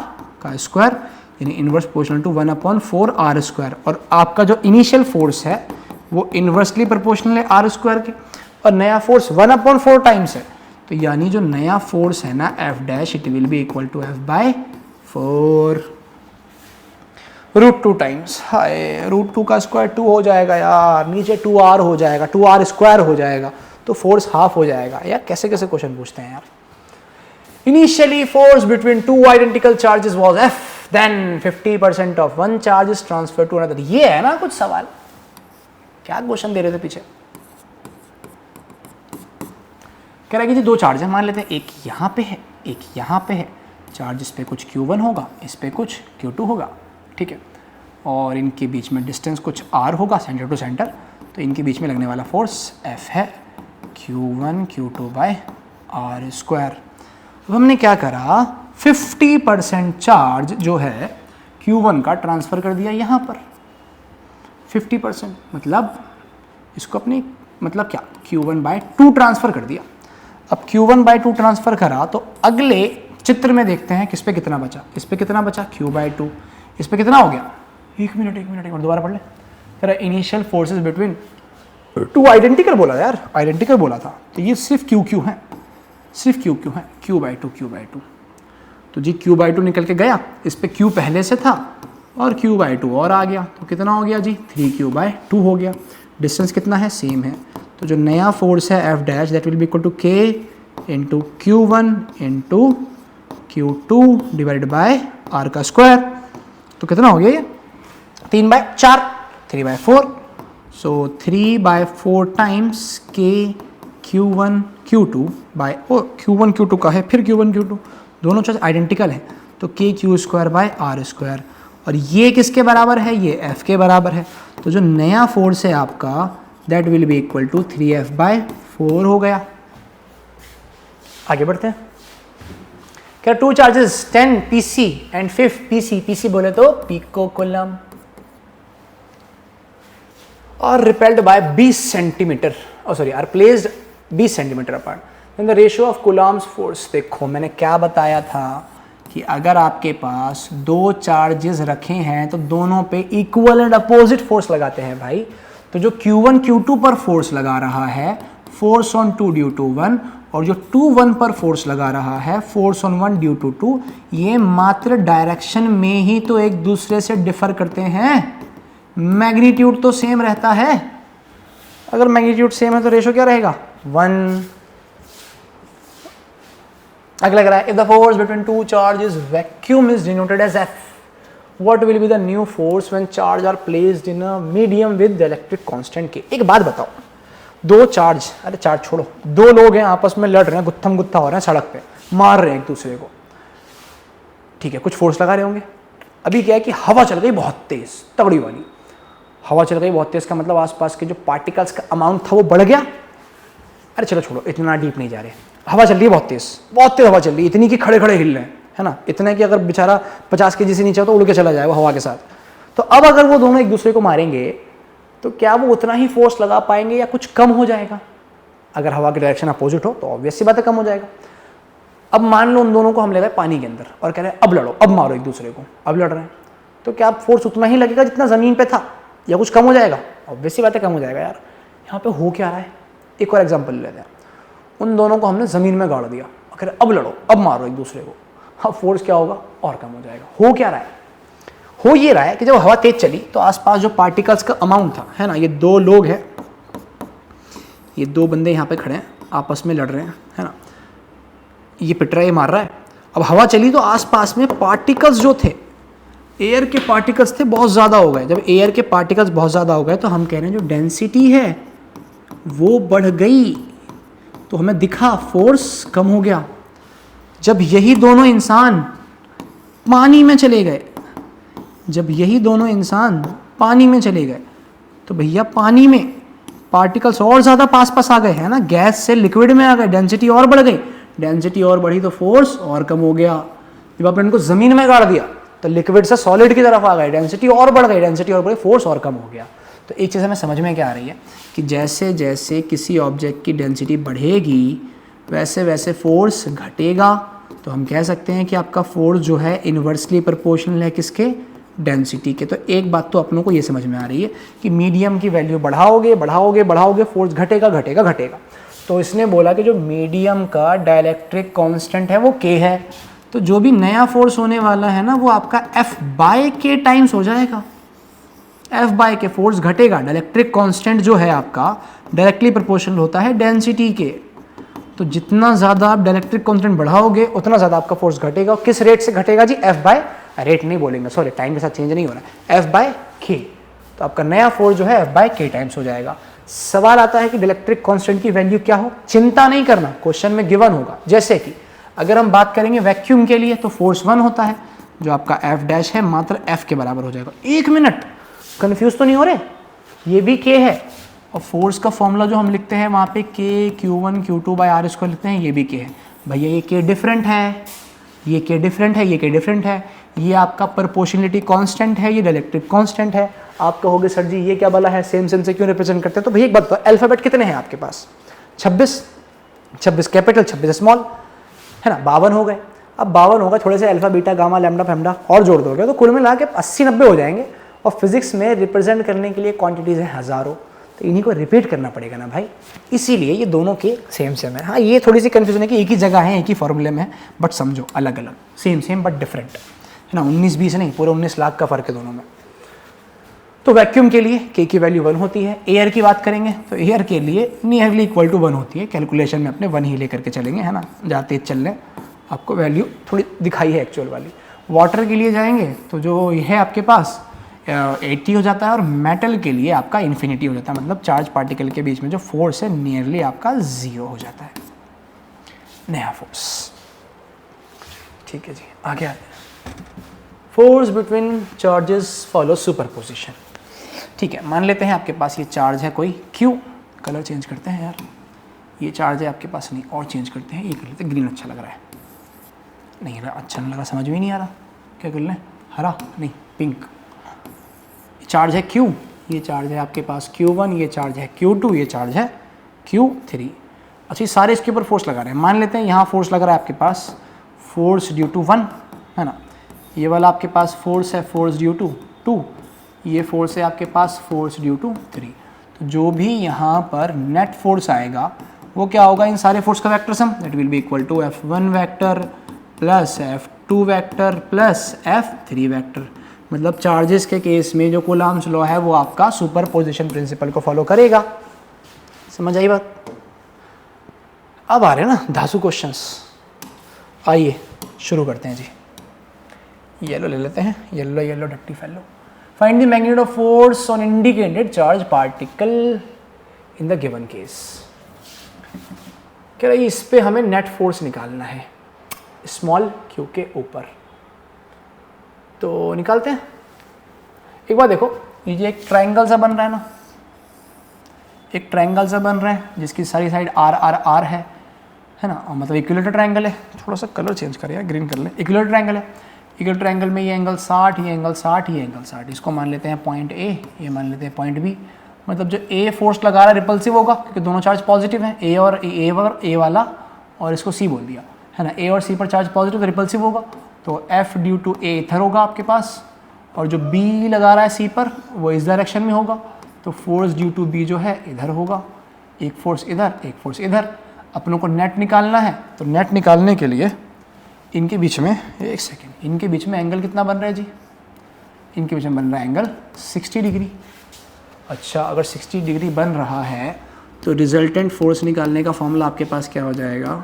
का स्क्वायर, यानी inverse proportional to 1/4R square. और आपका जो इनिशियल फोर्स है वो इनवर्सली प्रोपोर्शनल है आर स्क्वायर के, और नया फोर्स 1/4 टाइम्स है। तो यानी जो नया फोर्स है ना F dash, it will be equal to F/4 √2 times. हाय, √2 का स्क्वायर 2 हो जाएगा यार, नीचे 2R हो जाएगा, 2R स्क्वायर हो जाएगा, तो फोर्स हाफ हो जाएगा। यार कैसे कैसे क्वेश्चन पूछते हैं यार। Initially force between two identical charges was F, then 50% of one charge is transferred to another। ये है ना कुछ सवाल, क्या क्वेश्चन दे रहे थे पीछे। कह रहा है कि जी दो चार्ज है, मान लेते हैं एक यहाँ पे है, एक यहाँ पे है। चार्ज इस पे कुछ Q1 होगा, इस पे कुछ Q2 होगा, ठीक है। और इनके बीच में डिस्टेंस कुछ R होगा, सेंटर टू सेंटर। तो इनके बीच में लगने वाला फोर्स F है, Q1 Q2 bye R square. तो हमने क्या करा, 50% चार्ज जो है Q1 का ट्रांसफ़र कर दिया यहाँ पर। 50% मतलब इसको अपनी मतलब क्या, Q1/2 ट्रांसफ़र कर दिया। अब Q1/2 ट्रांसफ़र करा तो अगले चित्र में देखते हैं किस पे कितना बचा। इस पे कितना बचा, Q/2। इस पे कितना हो गया, एक मिनट दोबारा पढ़ ले। तेरा initial forces between two identical बोला यार, आइडेंटिकल बोला था, तो ये सिर्फ Q है, सिर्फ Q है, Q/2। तो जी Q/2 निकल के गया, इस पे Q पहले से था और Q/2 और आ गया, तो कितना हो गया जी, 3Q/2 हो गया। डिस्टेंस कितना है, सेम है। तो जो नया फोर्स है F dash that will be equal to K into Q1 into Q2 divided by R का स्क्वायर। तो कितना हो गया ये, 3/4, 3/4। सो 3/4 times K Q1 Q2 bye Q1 Q2 का है, फिर Q1 Q2, दोनों चार्ज आइडेंटिकल है, तो KQ² बाय आर स्क्वायर। और ये किसके बराबर है, ये F के बराबर है। तो जो नया फोर्स है आपका that will be equal to 3F/4 हो गया। आगे बढ़ते हैं। क्या two charges 10 PC and 5 PC बोले तो पिको कूलम और repelled by 20 centimetre, are placed 20 centimetre apart. In the ratio of coulomb's force, देखो मैंने क्या बताया था कि अगर आपके पास दो चार्जेस रखे हैं तो दोनों पे इक्वल एंड अपोजिट फोर्स लगाते हैं भाई। तो जो Q1 Q2 पर फोर्स लगा रहा है फोर्स ऑन 2 ड्यू टू 1, और जो 2 1 पर फोर्स लगा रहा है फोर्स ऑन 1 ड्यू टू 2, ये मात्र डायरेक्शन में ही तो एक दूसरे से डिफर करते हैं, मैग्नीट्यूड तो सेम रहता है। अगर मैग्नीट्यूड सेम है तो रेशो क्या रहेगा, 1। अगला लग रहा है, if the force between two charges vacuum is denoted as F, what will be the new force when charge are placed in a medium with electric constant K। एक बात बताओ, दो चार्ज, अरे चार्ज छोड़ो, दो लोग हैं आपस में लड़ रहे हैं, गुत्थम गुत्था हो रहे हैं, सड़क पे मार रहे हैं एक दूसरे को, ठीक है, कुछ फोर्स लगा रहे होंगे। अभी क्या है कि हवा चल गई बहुत तेज, तगड़ी वाली हवा चल गई बहुत तेज, का मतलब आसपास के जो पार्टिकल्स का अमाउंट था वो बढ़ गया। अरे चलो छोड़ो, इतना डीप नहीं जा रहे, हवा चल रही है बहुत तेज हवा चल रही है, इतनी कि खड़े खड़े हिल रहे हैं, है ना, इतने कि अगर बेचारा 50 kg से नीचे हो तो उड़ के चला जाए वो हवा के साथ। तो अब अगर वो दोनों एक दूसरे को मारेंगे तो क्या वो उतना ही फोर्स लगा पाएंगे या कुछ कम हो जाएगा। अगर हवा की डायरेक्शन अपोजिट हो तो ऑब्वियस सी बात है कम हो जाएगा। अब मान लो उन दोनों को हम ले गए पानी के अंदर और कह रहे हैं अब लड़ो, अब मारो एक दूसरे को, अब लड़ रहे हैं, तो क्या फोर्स उतना ही लगेगा जितना जमीन पे था या कुछ कम हो जाएगा, ऑब्वियस सी बात है कम हो जाएगा यार। यहाँ पे हो क्या रहा है, एक और एग्जांपल लेते हैं। उन दोनों को हमने ज़मीन में गाड़ दिया, अगर अब लड़ो, अब मारो एक दूसरे को, अब फोर्स क्या होगा, और कम हो जाएगा। हो क्या रहा है, हो ये रहा है कि जब हवा तेज चली तो आसपास जो पार्टिकल्स का अमाउंट था, है ना, ये दो लोग हैं, ये दो बंदे यहाँ पे खड़े हैं, आपस में लड़ रहे हैं, है ना, ये पिट रहा है, ये मार रहा है। अब हवा चली तो आसपास में पार्टिकल्स जो थे, एयर के पार्टिकल्स थे, बहुत ज़्यादा हो गए। जब एयर के पार्टिकल्स बहुत ज़्यादा हो गए तो हम कह रहे हैं जो डेंसिटी है वो बढ़ गई, तो हमें दिखा फोर्स कम हो गया। जब यही दोनों इंसान पानी में चले गए, जब यही दोनों इंसान पानी में चले गए तो भैया पानी में पार्टिकल्स और ज़्यादा पास पास आ गए, है ना, गैस से लिक्विड में आ गए, डेंसिटी और बढ़ गई, डेंसिटी और बढ़ी तो फोर्स और कम हो गया। जब आपने इनको ज़मीन में गाड़ दिया तो लिक्विड से सॉलिड की तरफ आ गए, डेंसिटी और बढ़ गई, डेंसिटी और बढ़ी, फोर्स और कम हो गया। तो एक चीज़ हमें समझ में क्या आ रही है कि जैसे जैसे किसी ऑब्जेक्ट की डेंसिटी बढ़ेगी वैसे वैसे फोर्स घटेगा। तो हम कह सकते हैं कि आपका फोर्स जो है इन्वर्सली प्रोपोर्शनल है किसके, डेंसिटी के। तो एक बात तो अपनों को ये समझ में आ रही है कि मीडियम की वैल्यू बढ़ाओगे बढ़ाओगे बढ़ाओगे फोर्स घटेगा घटेगा घटेगा। तो इसने बोला कि जो मीडियम का डाइलेक्ट्रिक कांस्टेंट है वो k है, तो जो भी नया फोर्स होने वाला है ना वो आपका F/k टाइम्स हो जाएगा। F/k फोर्स घटेगा, डाइलेक्ट्रिक कांस्टेंट जो है आपका डायरेक्टली प्रोपोर्शनल होता है डेंसिटी के। तो जितना ज़्यादा आप डाइलेक्ट्रिक कांस्टेंट बढ़ाओगे उतना ज़्यादा आपका फोर्स घटेगा। और किस रेट से घटेगा जी, रेट नहीं बोलेंगे, सॉरी, टाइम के साथ चेंज नहीं हो रहा है, F/k। तो आपका नया फोर्स जो है F/k टाइम्स हो जाएगा। सवाल आता है कि डाइलेक्ट्रिक कांस्टेंट की वैल्यू क्या हो, चिंता नहीं करना, क्वेश्चन में गिवन होगा। जैसे कि अगर हम बात करेंगे वैक्यूम के लिए तो फोर्स 1 होता है, जो आपका F' है मात्र F के बराबर हो जाएगा। एक मिनट, कंफ्यूज तो नहीं हो रहे, ये भी k है, और फोर्स का फॉर्मूला जो हम लिखते हैं वहाँ पे k Q1 Q2/R इसको लिखते हैं, ये भी k है। भैया ये k डिफरेंट है, ये k डिफरेंट है, ये k डिफरेंट है, ये आपका प्रोपोर्शनलिटी कांस्टेंट है, ये डाइलेक्ट्रिक कांस्टेंट है। आप कहोगे सर जी ये क्या वाला है, सेम सेम से क्यों रिप्रेजेंट करते हैं? तो भैया एक बात बताओ, अल्फाबेट कितने हैं आपके पास, 26 कैपिटल 26 स्मॉल, है ना, 52 हो गए। अब 52 होगा, थोड़े से अल्फा बीटा गामा लैम्डा फैम्डा और जोड़ दोगे तो कुल मिला के 80-90 हो जाएंगे। और फिजिक्स में रिप्रेजेंट करने के लिए क्वांटिटीज़ हैं हज़ारों, तो इन्हीं को रिपीट करना पड़ेगा ना भाई, इसीलिए ये दोनों के सेम सेम है। हाँ, ये थोड़ी सी कन्फ्यूजन है कि एक ही जगह है, एक ही फॉर्मूले में है, बट समझो अलग अलग, सेम सेम बट डिफरेंट, है ना, 19-20 नहीं, पूरे 19 लाख का फ़र्क है दोनों में। तो वैक्यूम के लिए k की वैल्यू 1 होती है। एयर की बात करेंगे तो एयर के लिए नियरली इक्वल टू 1 होती है, कैलकुलेशन में अपने 1 ही लेकर के चलेंगे, है ना, जाते चल लें, आपको वैल्यू थोड़ी दिखाई है एक्चुअल वाली। वाटर के लिए जाएंगे तो जो ये है आपके पास 80 हो जाता है, और मेटल के लिए आपका इन्फिनिटी हो जाता है, मतलब चार्ज पार्टिकल के बीच में जो फोर्स है नियरली आपका 0 हो जाता है, नया फोर्स। ठीक है जी, आगे आते हैं। Force between charges follow superposition. ठीक है, मान लेते हैं आपके पास ये चार्ज है कोई Q, कलर चेंज करते हैं यार, ये चार्ज है आपके पास, नहीं और चेंज करते हैं, ये कर लेते हैं, ग्रीन अच्छा लग रहा है, नहीं अच्छा नहीं लग रहा, समझ में नहीं आ रहा, क्या कर लें, हरा नहीं पिंक। चार्ज है Q, ये चार्ज है आपके पास Q1, ये चार्ज है Q2, ये चार्ज है Q3। अच्छा, ये सारे इसके ऊपर फोर्स लगा रहे हैं। मान लेते हैं यहाँ फोर्स लग रहा है आपके पास फोर्स ड्यू टू 1, है ना, ये वाला आपके पास फोर्स है फोर्स ड्यू टू 2, ये फोर्स है आपके पास फोर्स ड्यू टू 3। तो जो भी यहाँ पर नेट फोर्स आएगा वो क्या होगा, इन सारे फोर्स का vector sum, that will be equal to F1 vector plus F2 vector plus F3 vector. मतलब चार्जेस के केस में जो कूलम्ब्स लॉ है वो आपका सुपरपोजिशन प्रिंसिपल को फॉलो करेगा। समझ आई बात? अब आ रहे हैं ना धांसू क्वेश्चंस, आइए शुरू करते हैं जी। येलो ले लेते हैं, येलो येलो डट्टी fellow. Find the magnitude of force on indicated charge particle in the given case. कह रहा है इस पे हमें नेट फोर्स निकालना है स्मॉल q के ऊपर, तो निकालते हैं। एक बार देखो, ये एक ट्रायंगल सा बन रहा है ना, एक ट्रायंगल सा बन रहा है जिसकी सारी साइड R R R है ना, मतलब इक्विलेटरल ट्रायंगल है। थोड़ा सा कलर चेंज करें यार, ग्रीन कर लें। इक्विलेटरल ट्रायंगल है, इक्विलेटरल ट्रायंगल में ये एंगल 60, ये एंगल 60, ये एंगल 60। इसको मान लेते हैं पॉइंट A, ये मान लेते हैं पॉइंट B। मतलब जो A फोर्स लगा रहा है रिपल्सिव होगा क्योंकि दोनों चार्ज पॉजिटिव हैं, A वाला और इसको C बोल दिया, है ना। A और C पर चार्ज पॉजिटिव तो रिपल्सिव होगा, तो F ड्यू टू A इधर होगा आपके पास, और जो B लगा रहा है C पर वो इस डायरेक्शन में होगा, तो फोर्स ड्यू टू बी जो है इधर होगा, एक फोर्स इधर एक फोर्स इधर। अपनों को नेट निकालना है, तो नेट निकालने के लिए इनके बीच में, एक सेकेंड, इनके बीच में एंगल कितना बन रहा है जी? इनके बीच में बन रहा है एंगल 60 डिग्री। अच्छा, अगर 60 डिग्री बन रहा है तो रिजल्टेंट फोर्स निकालने का फॉर्मूला आपके पास क्या हो जाएगा?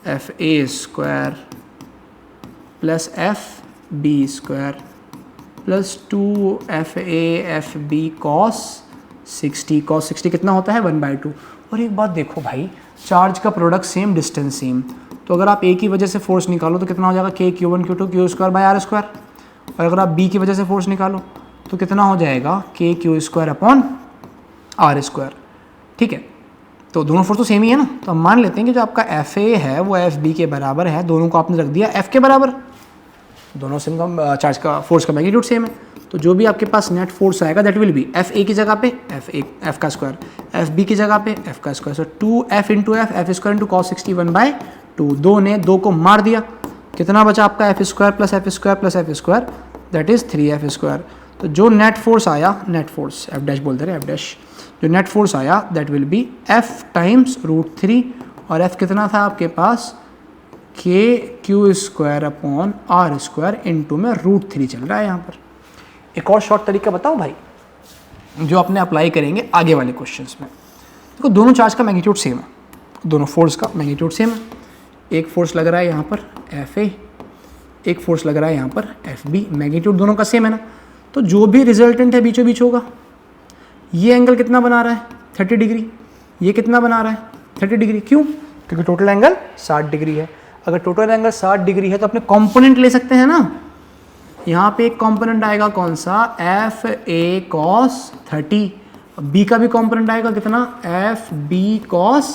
F A square plus F B square plus 2FA/FB cos 60। cos 60 कितना होता है? 1/2। और एक बात देखो भाई, चार्ज का प्रोडक्ट सेम, डिस्टेंस सेम, तो अगर आप ए की वजह से फोर्स निकालो तो कितना हो जाएगा? KQ1 Q2 Q square by R square. और अगर आप बी की वजह से फोर्स निकालो तो कितना हो जाएगा? KQ square upon R square. ठीक है, तो दोनों फोर्स तो सेम ही है ना, तो हम मान लेते हैं कि जो आपका FA है वो FB के बराबर है। दोनों को आपने रख दिया F के बराबर, दोनों सेम का चार्ज का फोर्स का मैग्नीट्यूड सेम है। तो जो भी आपके पास नेट फोर्स आएगा दैट विल बी FA की जगह पे F का स्क्वायर, FB की जगह पे F का स्क्वायर। सो 2F into F square into cos 60 1/2। दो ने दो को मार दिया, कितना बचा आपका? F square plus F square plus F square, that is 3F square. तो जो नेट फोर्स आया, नेट फोर्स F डैश बोलते रहे, F डैश, जो नेट फोर्स आया that will B F times √3। और F कितना था आपके पास? KQ square upon R square into में √3 चल रहा है यहाँ पर। एक और शॉर्ट तरीका बताओ भाई, जो अपने अप्लाई करेंगे आगे वाले क्वेश्चंस में। देखो, दोनों चार्ज का मैग्नीट्यूड सेम है, दोनों फोर्स का मैग्नीट्यूड सेम है। एक फोर्स लग रहा है यहाँ पर FA, एक फोर्स लग रहा है यहाँ पर FB, मैग्नीट्यूड दोनों का सेम है ना। तो जो भी रिजल्टेंट है बीचों बीच होगा। ये एंगल कितना बना रहा है? 30 डिग्री। ये कितना बना रहा है? 30 डिग्री। क्यों? क्योंकि टोटल एंगल 60 डिग्री है। अगर टोटल एंगल 60 डिग्री है तो अपने कॉम्पोनेंट ले सकते हैं ना। यहाँ पे एक कॉम्पोनेंट आएगा कौन सा? FA cos 30। बी का भी कॉम्पोनेंट आएगा कितना? FB cos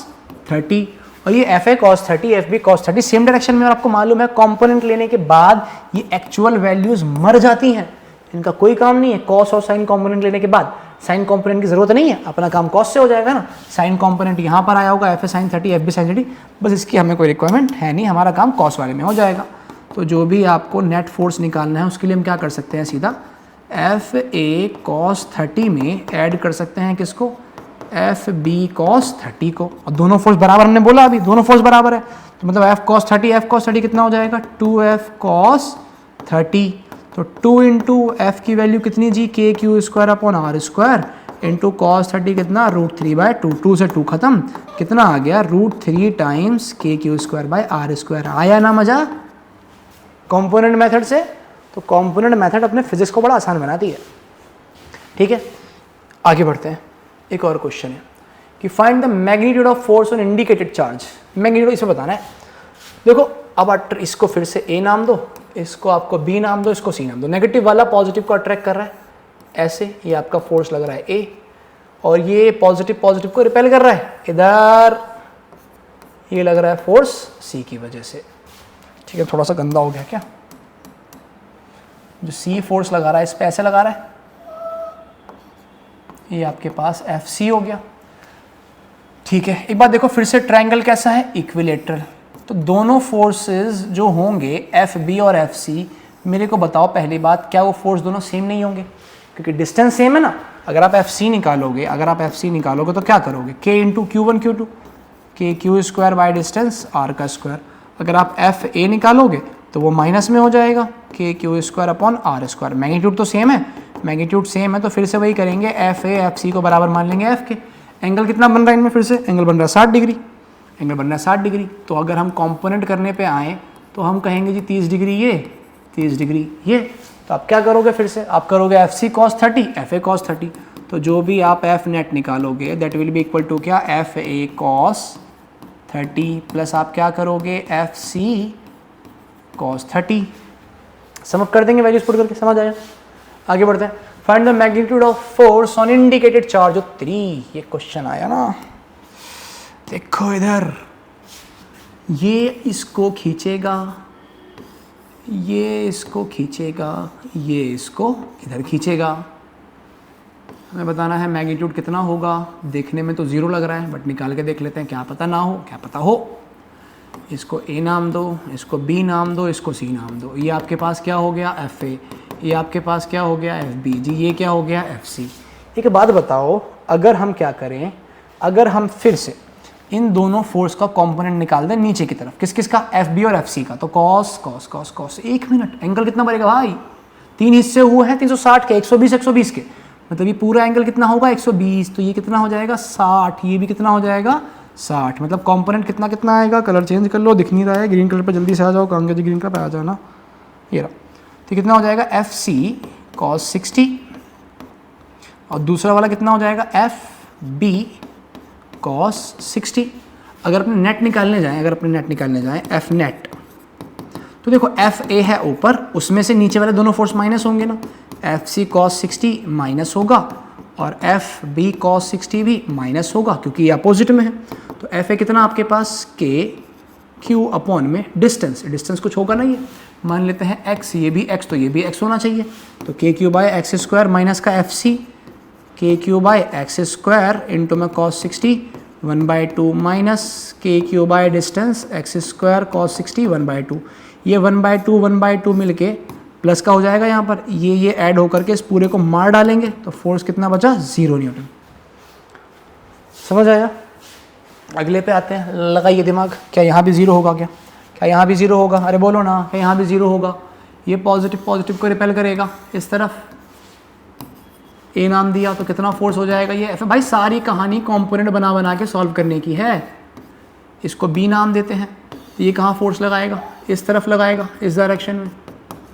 30। और ये FA cos 30 FB cos 30 same direction में। और आपको मालूम है कॉम्पोनेंट लेने के बाद ये एक्चुअल वैल्यूज मर जाती हैं, इनका कोई काम नहीं है। कॉस और साइन कॉम्पोनेंट लेने के बाद साइन कॉम्पोनेंट की जरूरत नहीं है, अपना काम कॉस से हो जाएगा ना। साइन कॉम्पोनेंट यहाँ पर आया होगा FA sin 30 FB sin 30, बस इसकी हमें कोई रिक्वायरमेंट है नहीं, हमारा काम कॉस वाले में हो जाएगा। तो जो भी आपको नेट फोर्स निकालना है उसके लिए हम क्या कर सकते हैं? सीधा FA cos 30 में ऐड कर सकते हैं किसको? FB cos 30 को। और दोनों फोर्स बराबर, हमने बोला अभी दोनों फोर्स बराबर है, तो मतलब F cos 30 कितना हो जाएगा? 2F cos 30। तो 2 इंटू F की वैल्यू कितनी जी? KQ square upon R square into cos 30 कितना? √3/2। 2 से 2 खत्म, कितना आ गया? √3 times KQ square by R square. आया ना मजा कंपोनेंट मेथड से? तो कंपोनेंट मेथड अपने फिजिक्स को बड़ा आसान बनाती है। ठीक है, आगे बढ़ते हैं। एक और क्वेश्चन है कि find the magnitude of force on indicated charge. Magnitude इसे बताना है। देखो, अब इसको फिर से A नाम दो, इसको आपको B नाम दो, इसको C नाम दो। नेगेटिव वाला पॉजिटिव को अट्रैक्ट कर रहा है ऐसे, ये आपका फोर्स लग रहा है A, और ये पॉजिटिव पॉजिटिव को रिपेल कर रहा है इधर, ये लग रहा है फोर्स C की वजह से। ठीक है, थोड़ा सा गंदा हो गया क्या? जो C फोर्स लगा रहा है इस पे ऐसे लगा रहा है, ये आपके पास FC हो गया। ठीक है, एक बात देखो फिर से, ट्रायंगल कैसा है? इक्विलेटरल। तो दोनों फोर्सेस जो होंगे FB और FC, मेरे को बताओ पहली बात, क्या वो फोर्स दोनों सेम नहीं होंगे? क्योंकि डिस्टेंस सेम है ना। अगर आप FC निकालोगे तो क्या करोगे? K into Q1 Q2, KQ square by distance R का स्क्वायर। अगर आप FA निकालोगे तो वो माइनस में हो जाएगा, KQ square upon R square. Magnitude तो सेम है, मैग्नीट्यूड सेम है तो फिर से वही करेंगे, FA FC को बराबर मान लेंगे F के। एंगल कितना बन रहा है इनमें? फिर से एंगल बन रहा है 60 डिग्री, एंगल बन रहा है 60 डिग्री। तो अगर हम कंपोनेंट करने पे आए तो हम कहेंगे जी 30 डिग्री ये, 30 डिग्री ये। तो आप क्या करोगे? फिर से आप करोगे FC cos 30 FA cos 30। तो जो भी आप F नेट निकालोगे that will be equal to क्या? FA cos 30 प्लस आप क्या करोगे? FC cos 30। सम कर देंगे वैल्यूज पुट करके, समझ आया? आगे बढ़ते हैं। Find the magnitude of force on indicated charge of 3। ये क्वेश्चन आया ना, देखो इधर, ये इसको खींचेगा, ये इसको खींचेगा, ये इसको इधर खींचेगा। हमें बताना है मैग्नीट्यूड कितना होगा। देखने में तो 0 लग रहा है, बट निकाल के देख लेते हैं, क्या पता ना हो, क्या पता हो। इसको A नाम दो, इसको B नाम दो, इसको C नाम दो। ये आपके पास क्या हो गया? FA। ये आपके पास क्या हो गया? FB। जी ये क्या हो गया? FC। एक बात बताओ, अगर हम क्या करें, अगर हम फिर से इन दोनों फोर्स का कंपोनेंट निकाल दें नीचे की तरफ, किस किस का, एफ बी और एफ सी का, तो cos cos cos cos, 1 minute, angle कितना बनेगा भाई, 3 हिस्से हुए हैं 360 के, 120 120 के, मतलब ये पूरा एंगल कितना होगा 120, तो ये कितना हो जाएगा 60, ये भी कितना हो जाएगा 60, मतलब कंपोनेंट कितना कितना आएगा, कलर चेंज कर लो, दिख नहीं रहा है, ग्रीन कलर पर जल्दी से आ जाओ, कांगे जी ग्रीन कलर पर आ जाओ ना, ये रहा, तो कितना हो जाएगा एफ सी कॉस 60, और दूसरा वाला कितना हो जाएगा एफ बी कॉस 60। अगर अपने नेट निकालने जाएं, एफ नेट, तो देखो एफ ए है ऊपर, उसमें से नीचे वाले दोनों फोर्स माइनस होंगे ना, एफ सी कॉस 60 माइनस होगा और एफ बी कॉस 60 भी माइनस होगा, क्योंकि ये अपोजिट में है। तो एफ ए कितना आपके पास, के क्यू अपॉन में डिस्टेंस कुछ होगा ना, ये मान लेते हैं एक्स, ये भी एक्स, तो ये भी एक्स होना चाहिए, तो K Q by X square minus का F C, K Q by X square into में cos 60 1/2 minus K Q by distance X square cos 60 1/2, ये 1/2 मिलके प्लस का हो जाएगा यहाँ पर, ये ऐड होकर के इस पूरे को मार डालेंगे, तो फोर्स कितना बचा 0 न्यूटन। समझ आया? अगले पे आते हैं, लगाइए दिमाग, क्या यहाँ भी 0 होगा, क्या यहाँ भी 0 होगा, अरे बोलो ना, क्या यहाँ भी 0 होगा, ये पॉजिटिव को रिपेल करेगा इस तरफ, ए नाम दिया तो कितना फोर्स हो जाएगा ये एफ। भाई सारी कहानी कंपोनेंट बना के सॉल्व करने की है, इसको बी नाम देते हैं, ये कहाँ फोर्स लगाएगा, इस तरफ लगाएगा, इस डायरेक्शन में,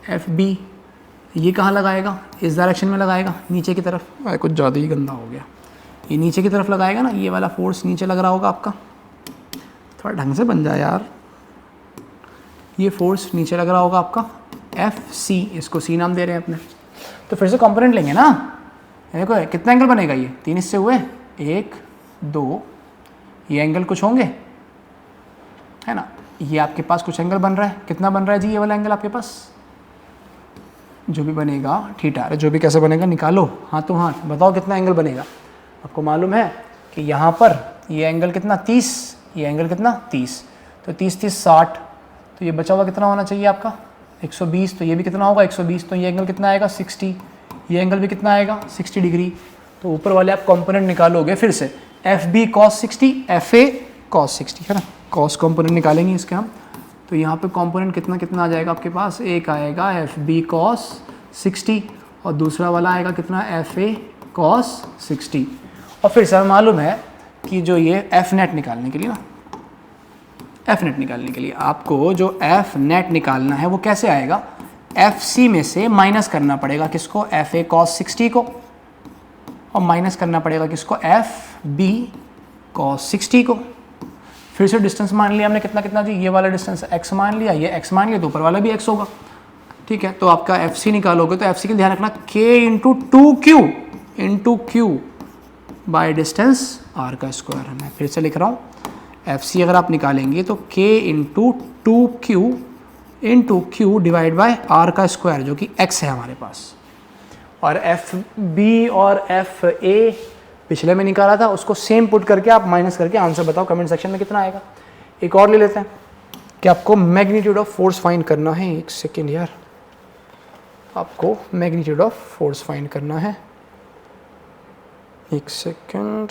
एफ बी, ये कहाँ लगाएगा, इस डायरेक्शन में लगाएगा, नीचे की तरफ, कुछ ज़्यादा ही गंदा हो गया, ये नीचे की तरफ लगाएगा ना, ये वाला फोर्स नीचे लग रहा होगा आपका, थोड़ा ढंग से बन जाए यार, ये फोर्स नीचे लग रहा होगा आपका एफ सी, इसको सी नाम दे रहे हैं अपने। तो फिर से कंपोनेंट लेंगे ना, देखो कितना एंगल बनेगा, ये 3 हिस्से हुए, 1 2, ये एंगल कुछ होंगे, है ना, ये आपके पास कुछ एंगल बन रहा है, कितना बन रहा है जी ये वाला एंगल आपके पास, जो भी बनेगा थीटा, अरे जो भी कैसे बनेगा निकालो, हाथों हाथ बताओ कितना एंगल बनेगा। आपको मालूम है कि यहाँ पर ये एंगल कितना 30, ये एंगल कितना 30, तो 30 30 60, तो ये बचा हुआ कितना होना चाहिए आपका 120, तो ये भी कितना होगा 120, तो ये एंगल कितना आएगा 60, ये एंगल भी कितना आएगा 60 डिग्री। तो ऊपर वाले आप कंपोनेंट निकालोगे फिर से, F B cos 60, F A cos 60, है ना, कॉस कंपोनेंट निकालेंगे इसके हम, तो यहाँ पे कंपोनेंट कितना कितना आ जाएगा आपके पास, एक आएगा एफ बी कॉस 60 और दूसरा वाला आएगा कितना एफ ए कॉस 60। और फिर सर मालूम है कि जो ये एफ नेट निकालने के लिए ना, एफ नेट निकालने के लिए आपको जो एफ नेट निकालना है वो कैसे आएगा, एफ सी में से माइनस करना पड़ेगा किसको, एफ ए कॉस 60 को, और माइनस करना पड़ेगा किसको, एफ बी कॉस 60 को। फिर से डिस्टेंस मान लिया हमने कितना कितना जी, ये वाला डिस्टेंस x मान लिया, ये x मान लिया, तो ऊपर वाला भी x होगा, ठीक है। तो आपका एफ सी निकालोगे तो एफ सी के ध्यान रखना k into Q by distance r का स्क्वायर है। मैं फिर से लिख रहा हूँ, एफ सी अगर आप निकालेंगे तो k into Q divide by r का स्क्वायर, जो कि x है हमारे पास। और एफ बी और एफ ए पिछले में निकाला था, उसको सेम पुट करके आप माइनस करके आंसर बताओ कमेंट सेक्शन में कितना आएगा। एक और ले लेते हैं कि आपको मैग्नीट्यूड ऑफ फोर्स फाइंड करना है, एक सेकेंड यार, आपको मैग्नीट्यूड ऑफ फोर्स फाइंड करना है, एक सेकेंड,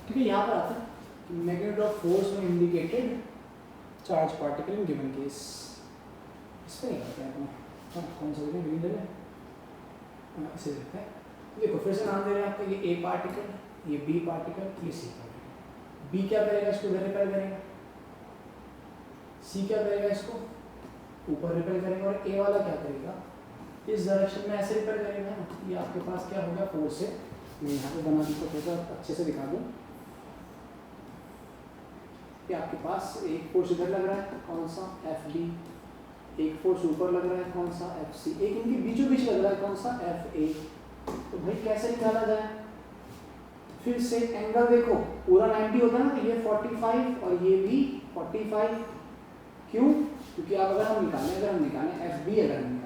ठीक है। यहाँ पर आता है मैग्नीट्यूड ऑफ फोर्स में indicated charge particle in given case, इस पर नहीं करते हैं अपना, हाँ कौन सा देखें, ग्रीन दे रहे हैं, इसे देखते हैं। देखो फिर से नाम दे रहे हैं आपका, ये ए पार्टिकल, ये बी पार्टिकल, ये सी पार्टिकल। बी क्या करेगा, इसको इधर रिपेल करेगा, सी क्या करेगा, इसको ऊपर रिपेल करेगा, और ए वाला क्या करेगा, इस डायरेक्शन में ऐसे रिपेयर करेगा ना, ये आपके पास क्या होगा फोर्स है। मैं यहाँ पे बना दूँ तो थोड़ा अच्छे से दिखा दूँ। ये आपके पास एक फोर्स इधर लग रहा है, कौन सा एफ डी, एक फोर्स ऊपर लग रहा है, कौन सा एफ सी, एक इनके बीचों बीच लग रहा है, कौन सा एफ ए। तो भाई कैसे निकाला जाए, फिर से एंगल देखो पूरा 90 होता है ना, ये 45 और ये भी 45। क्यों? क्योंकि आप अगर हम निकालें एफ बी अगर हम निकालें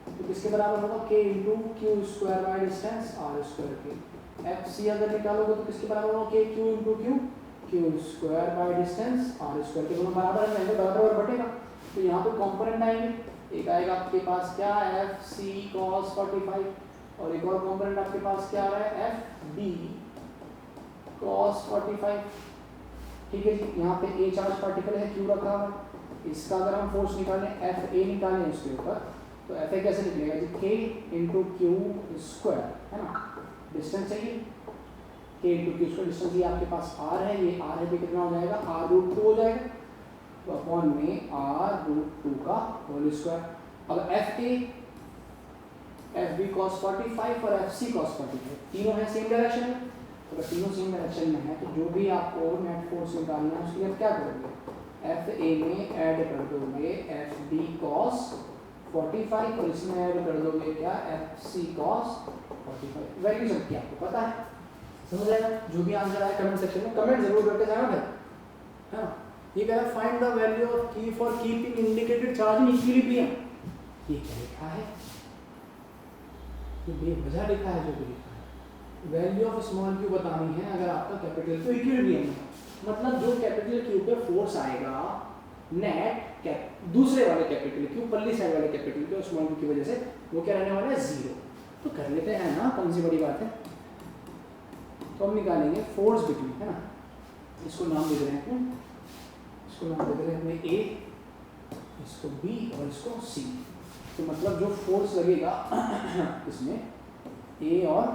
तो किसके बराबर होगा, K into Q square by distance R square के। एफ सी अगर निकालोगे तो किसके बराबर होगा, K Q into Q, Q square by distance R square के। दोनों बराबर है, बराबर बटेगा। तो यहाँ पे कंपोनेंट आएंगे, एक आएगा आपके पास क्या एफ सी कॉस 45 और एक और कंपोनेंट आपके पास क्या आ रहा है एफ बी कॉस 45। ठीक है जी, यहाँ पे ए चार्ज पार्टिकल है, क्यू रखा हुआ, इसका अगर हम फोर्स निकालें एफ ए निकालें इसके ऊपर तो एफ ए कैसे निकलेगा जी, के इंटू क्यू स्क्वायर है ना, डिस्टेंस चाहिए के इंटू क्यू स्क्वायर, डिस्टेंस ये आपके पास आर है, ये आर है, कितना हो जाएगा आर रूट 2 हो जाएगा, तो अपॉन में आर रूट 2 का होल स्क्वायर। अब F A F B cos 45 और एफ सी कॉस 45 तीनों है सेम डायरेक्शन में, तो अगर तीनों सेम डायरेक्शन में है तो जो भी आपको नेट फोर्स निकालना है उसके लिए क्या करोगे, एफ ए में ऐड कर दोगे एफ बी कॉस 45 और इसमें ऐड कर दोगे क्या एफ सी कॉस 45। वैल्यू सबकी आपको पता है, समझ आएगा। जो भी आंसर आए कमेंट सेक्शन में कमेंट जरूर करके जाना है ना। ये कह रहा है फाइंड द वैल्यू ऑफ की for keeping indicated charge in equilibrium. ये क्या लिखा है, ये बेवजह लिखा है, जो भी लिखा है वैल्यू ऑफ स्मॉल क्यू बतानी है अगर आपका कैपिटल क्यू इक्विलिब्रियम है, मतलब जो कैपिटल क्यू पे फोर्स आएगा नेट दूसरे वाले कैपिटल क्यू पल्ली साइड वाले कैपिटल क्यू स्मॉल क्यू की वजह से वो क्या रहने वाला है, जीरो। तो कर लेते हैं ना, कौन सी बड़ी बात है। तो हम निकालेंगे फोर्स बिटवीन, है ना, इसको नाम दे रहे हैं, इसको नाम दे रहे हैं ए, इसको बी और इसको सी। तो मतलब जो फोर्स लगेगा इसमें ए और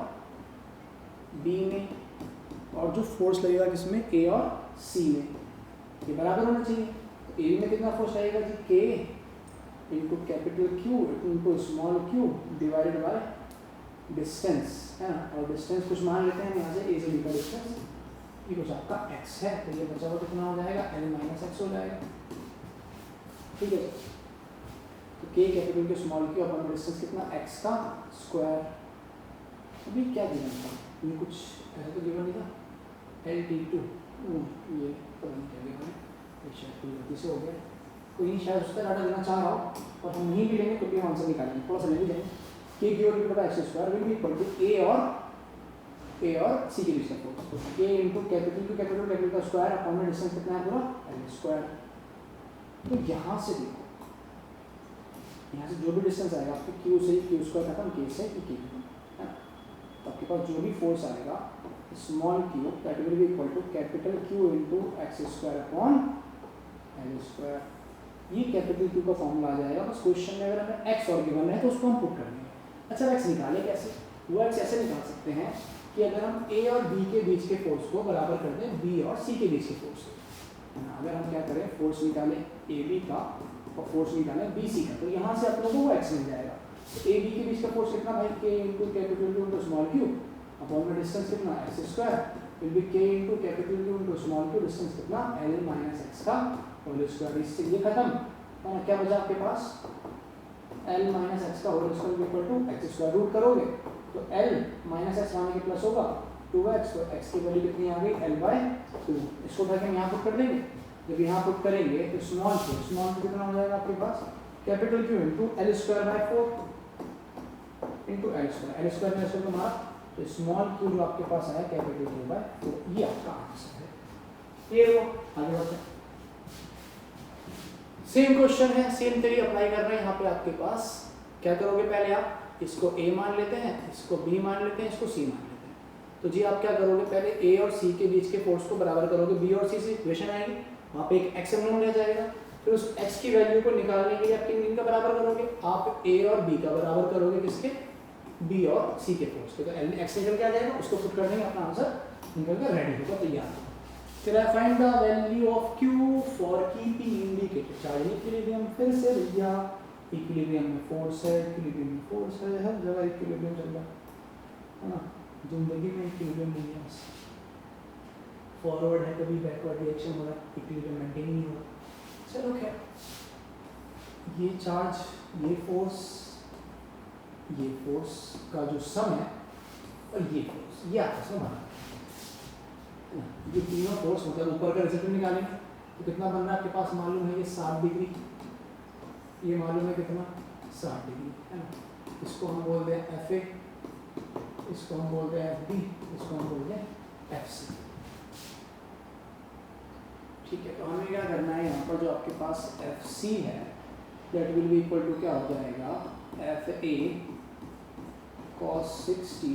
बी में और जो फोर्स लगेगा किसमें ए और सी में, ये बराबर होना चाहिए। तो ए में कितना फोर्स लगेगा जी, के into capital Q into small Q divided by distance, है ना, और डिस्टेंस कुछ मान लेते हैं यहाँ से ए से बी का डिस्टेंस, ये कुछ आपका x है, तो ये बचा हुआ कितना हो जाएगा l माइनस एक्स हो जाएगा। ठीक है, तो k कैपिटल के स्मॉल की अपन डिस्टेंस कितना x का स्क्वायर। अभी क्या गिवन था, ये कुछ ऐसा तो गिवन नहीं था, L/T2 ये तो नहीं क्या गिवन है, ये शायद कोई गलती से हो गया, कोई शायद उसका डाटा देना चाह रहा हो और हम नहीं भी लेंगे तो भी आंसर निकालेंगे, थोड़ा सा ले भी जाएंगे। k की वैल्यू पता x square will be equal to a और c के बीच का force, k into capital two capital का स्क्वायर अपॉन में डिस्टेंस कितना है पूरा l स्क्वायर। तो यहाँ से देखो, यहाँ से जो भी डिस्टेंस आएगा आपके q से q स्क्वायर खत्म, k से k है, तो आपके पास जो भी फोर्स आएगा small q that will be equal to capital q into X square upon l square. ये कैपिटल q का फॉर्मूला आ जाएगा। बस क्वेश्चन में अगर हमें x और गिवन है तो उसको हम पुट कर देंगे। अच्छा x निकाले कैसे, वो x ऐसे निकाल सकते हैं कि अगर हम a और b के बीच के फोर्स को बराबर कर दें b और c के बीच के फोर्स से, अगर हम क्या करें फोर्स निकालें ए बी का और फोर्स निकालें बी सी का, तो यहाँ से आप लोगों को x मिल जाएगा। तो ए बी के बीच का फोर्स कितना भाई, k into capital Q into small Q upon में डिस्टेंस कितना X square will be k into capital Q into small Q, distance कितना l माइनस एक्स का होल स्क्वायर। इससे ये खत्म है ना, क्या बचा आपके पास l माइनस एक्स का whole square equal to X square, root करोगे तो l माइनस एक्स माने के प्लस होगा 2x, तो x की वैल्यू कितनी आ गई l/2। इसको उठा के हम यहाँ पुट कर देंगे, जब यहाँ पुट करेंगे तो स्मॉल क्यू कितना हो जाएगा आपके पास, capital Q into L square by 4 into L square में इसको मारा, तो स्मॉल क्यू जो आपके पास आया कैपिटल क्यू बाय 4, ये आपका आंसर है। ये वो आगे बढ़ते हैं, सेम क्वेश्चन है, सेम थ्योरी अप्लाई कर रहे हैं। यहाँ पे आपके पास क्या करोगे, पहले आप इसको a मान लेते हैं, इसको b मान लेते हैं, इसको c मान लेते हैं। तो जी आप क्या करोगे, पहले a और c के बीच के फोर्स को बराबर करोगे, b और c से इक्वेशन आएगी, वहाँ पे एक x एम रह जाएगा। फिर उस x की वैल्यू को निकालने के लिए आप किन का बराबर करोगे, आप a और b का बराबर करोगे, किसके, b और c के फोर्स के। तो x निकल के आ जाएगा, उसको पुट कर देंगे, अपना आंसर निकल कर रेडी होगा, तैयार। फिर I find the value of q for keeping indicated charge equilibrium. फिर से भैया इक्विलिब्रियम में फोर्स है, इक्विलिब्रियम में फोर्स है, हर जगह इक्विलिब्रियम चल रहा है ना। जिंदगी में इक्विलिब्रियम नहीं है, फॉरवर्ड है कभी बैकवर्ड रिएक्शन हो रहा है, इक्विलिब्रियम मेंटेन नहीं हो रहा। चलो खैर, ये चार्ज, ये फोर्स का जो सम है और ये फोर्स, ये आपस में बना, ये तीनों फोर्स मतलब ऊपर का रिजल्ट निकालेंगे तो कितना बन रहा है आपके पास मालूम है, ये 60 डिग्री, ये मालूम है कितना 60 डिग्री है ना। इसको हम बोलते हैं एफ ए, इसको हम बोलते हैं एफ बी, इसको हम बोलते हैं एफ सी। ठीक है, तो हमें क्या करना है, यहाँ पर जो आपके पास एफ सी है that will be equal to क्या हो जाएगा, F A cos 60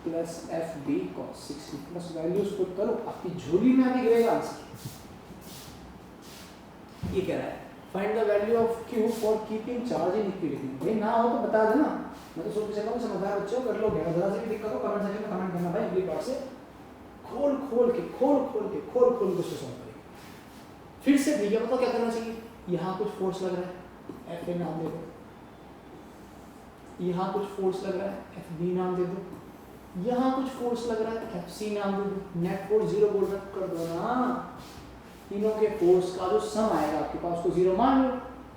plus F B cos 60 plus values put करो, आपकी झोली में आके गिरेगा आंसर। ये कह रहा है find the value of Q for keeping charge in equilibrium. भाई ना हो तो बता देना, मैं तो सोच सकता हूँ समझदार बच्चों कर लोगे, जरा से भी दिक्कत हो कमेंट सेक्शन में कमेंट करना भाई, अगली बार से खोल के उसको सॉल्व करेंगे। फिर से भैया बताओ क्या करना चाहिए, यहाँ कुछ फोर्स लग रहा है, एफ ए नाम दे दो, यहाँ कुछ फोर्स लग रहा है, एफ बी नाम दे दो, यहाँ कुछ फोर्स लग रहा है, एफ सी नाम दे दो, नेट फोर्स 0 बोल रख कर दो ना। तीनों के फोर्स का जो सम आएगा आपके पास उसको 0 मान लो,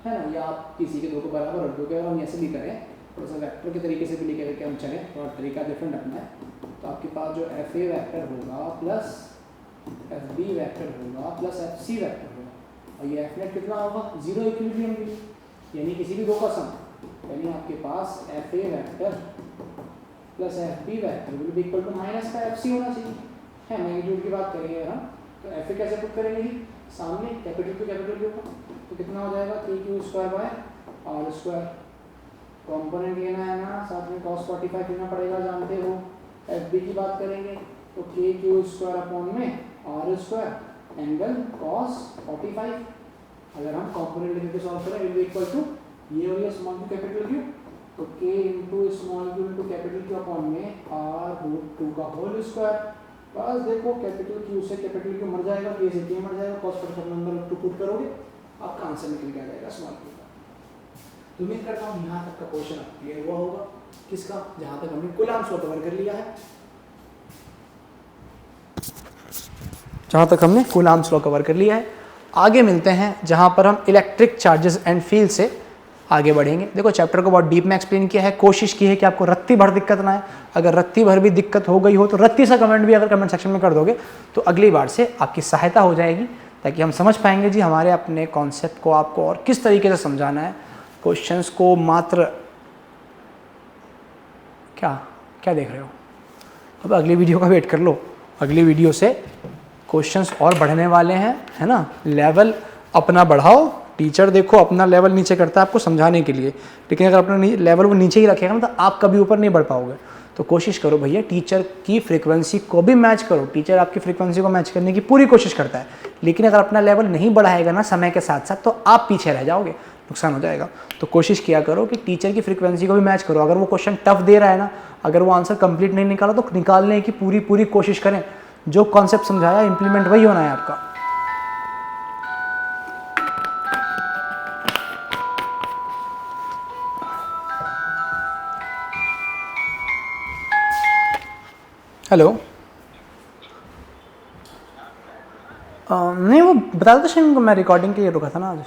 है ना, या आप किसी के दो को बराबर रख दोगे। और हम ऐसे भी करें, थोड़ा सा वेक्टर के तरीके से भी लिखे करके हम चलें, थोड़ा तरीका डिफरेंट रखना है। तो आपके पास जो एफ ए वैक्टर होगा प्लस एफ बी वैक्टर होगा प्लस एफ सी वैक्टर होगा, और ये एफ नेट कितना होगा, 0 इक्विलिब्रियम के लिए, यानी किसी भी दो का सम, यानी आपके पास F A vector plus F B vector will be equal to minus का एफ सी होना चाहिए, है। मैग्नीट्यूड की बात करेंगे हम, तो एफ ए कैसे पुट करेंगे जी, सामने कैपिटल टू कैपिटल क्यू का, तो कितना हो जाएगा K Q square by R square, component लेना है ना, साथ में cos 45 लेना पड़ेगा, जानते हो। एफ बी की बात करेंगे तो के क्यू स्क्वायर अपॉन में आर स्क्वायर एंगल cos 45, अगर हम कॉम्पोनेंट लेकर सॉल्व करें विल बी इक्वल टू ये हो गया स्मॉल क्यू कैपिटल क्यू, तो k into small Q into capital Q upon में r√2 का होल स्क्वायर। बस देखो कैपिटल क्यू से कैपिटल क्यू मर जाएगा, k से k मर जाएगा, cos 45 नंबर टू पुट करोगे आपका आंसर निकल के आ जाएगा स्मॉल क्यू का। तो उम्मीद करता हूँ यहाँ तक का क्वेश्चन क्लियर हुआ होगा, किसका, जहाँ तक हमने कूलम्ब्स लॉ कवर कर लिया है, जहाँ तक हमने कूलम्ब्स लॉ कवर कर लिया है। आगे मिलते हैं जहाँ पर हम इलेक्ट्रिक चार्जेस एंड फील्ड से आगे बढ़ेंगे। देखो चैप्टर को बहुत डीप में एक्सप्लेन किया है, कोशिश की है कि आपको रत्ती भर दिक्कत ना आए। अगर रत्ती भर भी दिक्कत हो गई हो तो रत्ती सा कमेंट भी अगर कमेंट सेक्शन में कर दोगे तो अगली बार से आपकी सहायता हो जाएगी, ताकि हम समझ पाएंगे जी हमारे अपने कॉन्सेप्ट को आपको और किस तरीके से समझाना है। क्वेश्चंस को मात्र क्या देख रहे हो, अब अगली वीडियो का वेट कर लो, अगली वीडियो से क्वेश्चंस और बढ़ने वाले हैं, है ना। लेवल अपना बढ़ाओ, टीचर देखो अपना लेवल नीचे करता है आपको समझाने के लिए, लेकिन अगर अपना लेवल वो नीचे ही रखेगा ना तो आप कभी ऊपर नहीं बढ़ पाओगे। तो कोशिश करो भैया टीचर की फ्रीक्वेंसी को भी मैच करो, टीचर आपकी फ्रीक्वेंसी को मैच करने की पूरी कोशिश करता है, लेकिन अगर अपना लेवल नहीं बढ़ाएगा ना समय के साथ साथ तो आप पीछे रह जाओगे, नुकसान हो जाएगा। तो कोशिश किया करो कि टीचर की फ्रीक्वेंसी को भी मैच करो। अगर वो क्वेश्चन टफ दे रहा है ना, अगर वो आंसर कंप्लीट नहीं निकाला तो निकालने की पूरी कोशिश करें। जो कॉन्सेप्ट समझाया इंप्लीमेंट वही होना है आपका। हेलो, नहीं वो बता दो शायद, मैं रिकॉर्डिंग के लिए रुका था ना आज,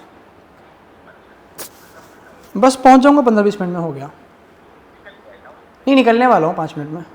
बस पहुंच जाऊंगा 15-20 मिनट में, हो गया। नहीं निकलने वाला हूँ 5 मिनट में।